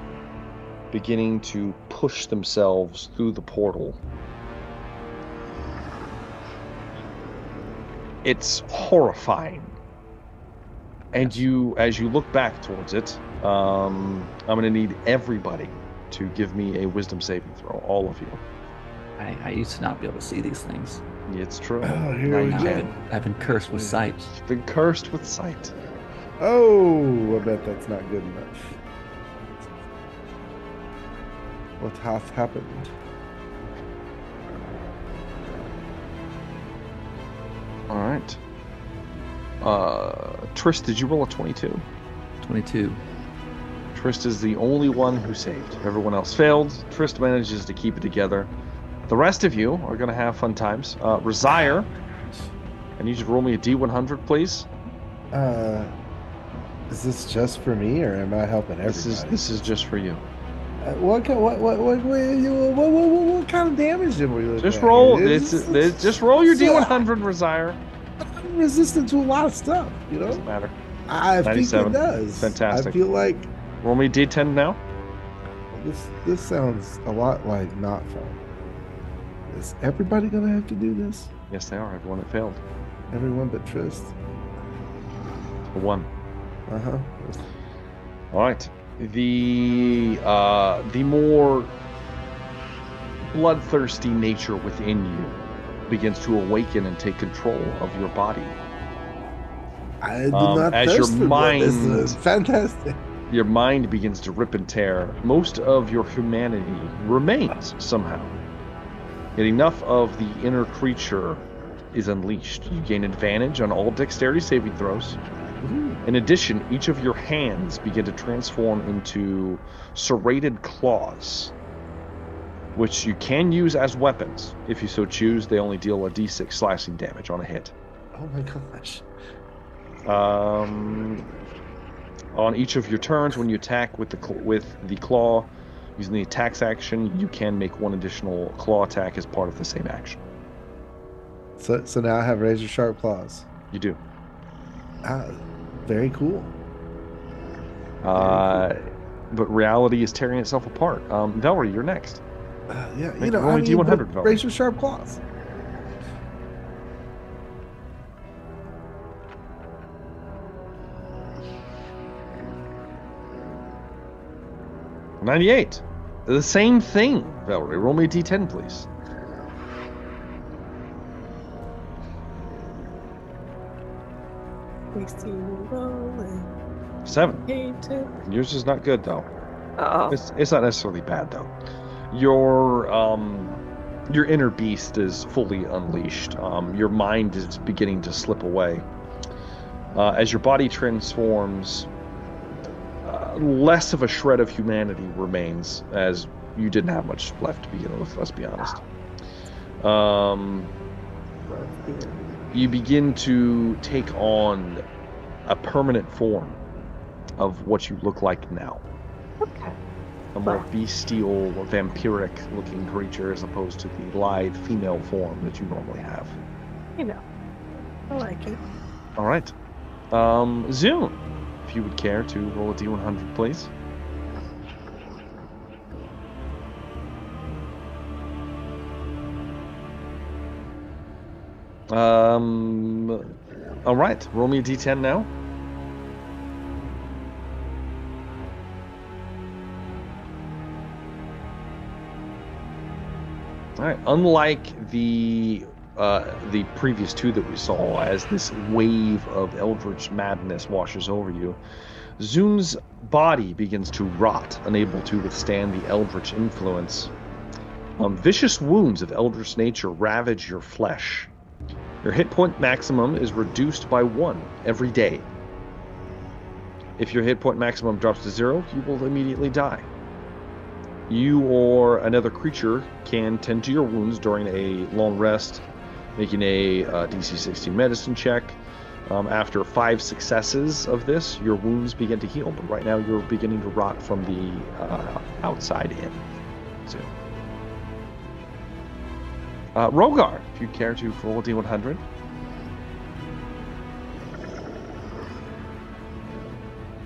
S1: beginning to push themselves through the portal. It's horrifying. And as you look back towards it, I'm going to need everybody to give me a wisdom saving throw, all of you.
S3: I used to not be able to see these things.
S1: It's true.
S2: Oh, here we go.
S3: I've been cursed with sight.
S1: You've been cursed with sight.
S2: Oh, I bet that's not good enough. What hath happened?
S1: All right. Trist, did you roll a 22?
S3: 22.
S1: Trist is the only one who saved. Everyone else failed. Trist manages to keep it together. The rest of you are going to have fun times. Resire, I need you to roll me a D100, please.
S2: Is this just for me, or am I helping everybody?
S1: This is just for you.
S2: What kind of damage did we look
S1: Just
S2: at?
S1: roll. Just roll your D100, Resire.
S2: I'm resistant to a lot of stuff, you know.
S1: Doesn't matter.
S2: I think
S1: 97.
S2: it does.
S1: Fantastic.
S2: I feel like
S1: roll me D10 now.
S2: this sounds a lot like not fun. Is everybody gonna have to do this?
S1: Yes, they are. Everyone that failed.
S2: Everyone but Trist.
S1: The one. All right. The more bloodthirsty nature within you begins to awaken and take control of your body.
S2: I do not
S1: as
S2: thirst
S1: your
S2: for blood. This
S1: mind
S2: is fantastic.
S1: Your mind begins to rip and tear. Most of your humanity remains somehow. Yet enough of the inner creature is unleashed. You gain advantage on all dexterity saving throws. In addition, each of your hands begin to transform into serrated claws, which you can use as weapons. If you so choose, they only deal a d6 slashing damage on a hit.
S2: Oh my gosh.
S1: On each of your turns, when you attack with the claw, using the attacks action, you can make one additional claw attack as part of the same action.
S2: So now I have razor sharp claws.
S1: You do.
S2: Very cool.
S1: But reality is tearing itself apart. Velree, you're next.
S2: Yeah,
S1: roll me D100, Velree.
S2: Razor sharp claws.
S1: $98. The same thing, Velree. Roll me a D10, please.
S5: We see you rolling.
S1: 7. Yours is not good, though.
S5: Oh.
S1: It's not necessarily bad, though. Your inner beast is fully unleashed. Your mind is beginning to slip away. As your body transforms, less of a shred of humanity remains, as you didn't have much left to begin with, let's be honest. You begin to take on a permanent form of what you look like now.
S5: Okay.
S1: A more bestial, vampiric looking creature as opposed to the lithe female form that you normally have.
S5: I like it.
S1: All right. Zune, if you would care to roll a D100, please. All right. Roll me a D10 now. All right. Unlike the previous two that we saw, as this wave of eldritch madness washes over you, Zune's body begins to rot, unable to withstand the eldritch influence. Vicious wounds of eldritch nature ravage your flesh. Your hit point maximum is reduced by 1 every day. If your hit point maximum drops to 0, you will immediately die. You or another creature can tend to your wounds during a long rest, making a DC 16 medicine check. After 5 successes of this, your wounds begin to heal, but right now you're beginning to rot from the outside in. So, Rogar, if you care to roll a D100.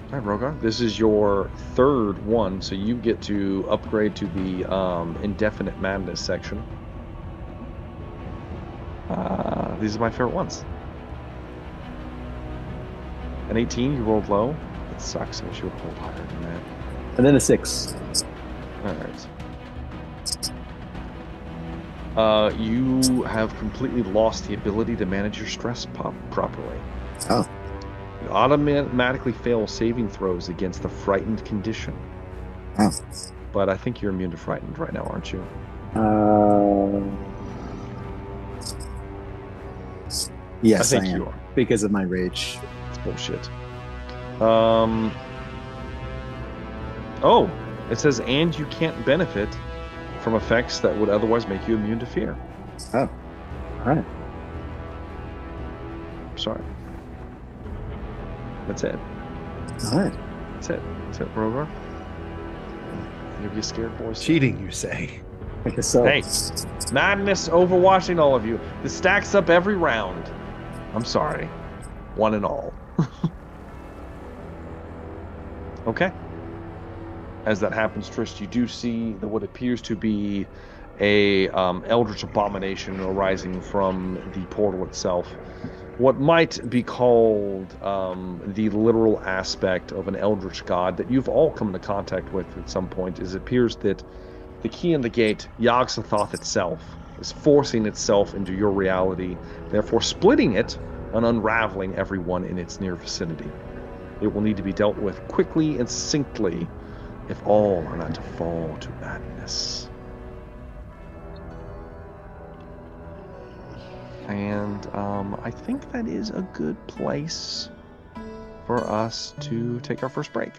S1: All right, Rogar, this is your third one, so you get to upgrade to the Indefinite Madness section. These are my favorite ones. An 18, you rolled low. It sucks. I wish you would have rolled higher than that.
S4: And then a 6.
S1: All right. You have completely lost the ability to manage your stress properly.
S4: Oh.
S1: You automatically fail saving throws against the frightened condition.
S4: Oh.
S1: But I think you're immune to frightened right now, aren't you?
S4: Yes,
S1: I think
S4: am.
S1: you are.
S4: Because of my rage.
S1: It's bullshit. Oh, it says, and you can't benefit from effects that would otherwise make you immune to fear.
S4: Oh. All right.
S1: Sorry. That's it.
S4: All right.
S1: That's it, Rogar. You'll be scared, boys.
S2: Cheating, you say?
S4: I guess so.
S1: Hey, madness overwashing all of you. This stacks up every round. I'm sorry. One and all. Okay. As that happens, Trist, you do see what appears to be a eldritch abomination arising from the portal itself. What might be called the literal aspect of an eldritch god that you've all come into contact with at some point is it appears that the key in the gate, Yog-Sothoth itself, is forcing itself into your reality, therefore splitting it and unraveling everyone in its near vicinity. It will need to be dealt with quickly and succinctly if all are not to fall to madness. And I think that is a good place for us to take our first break.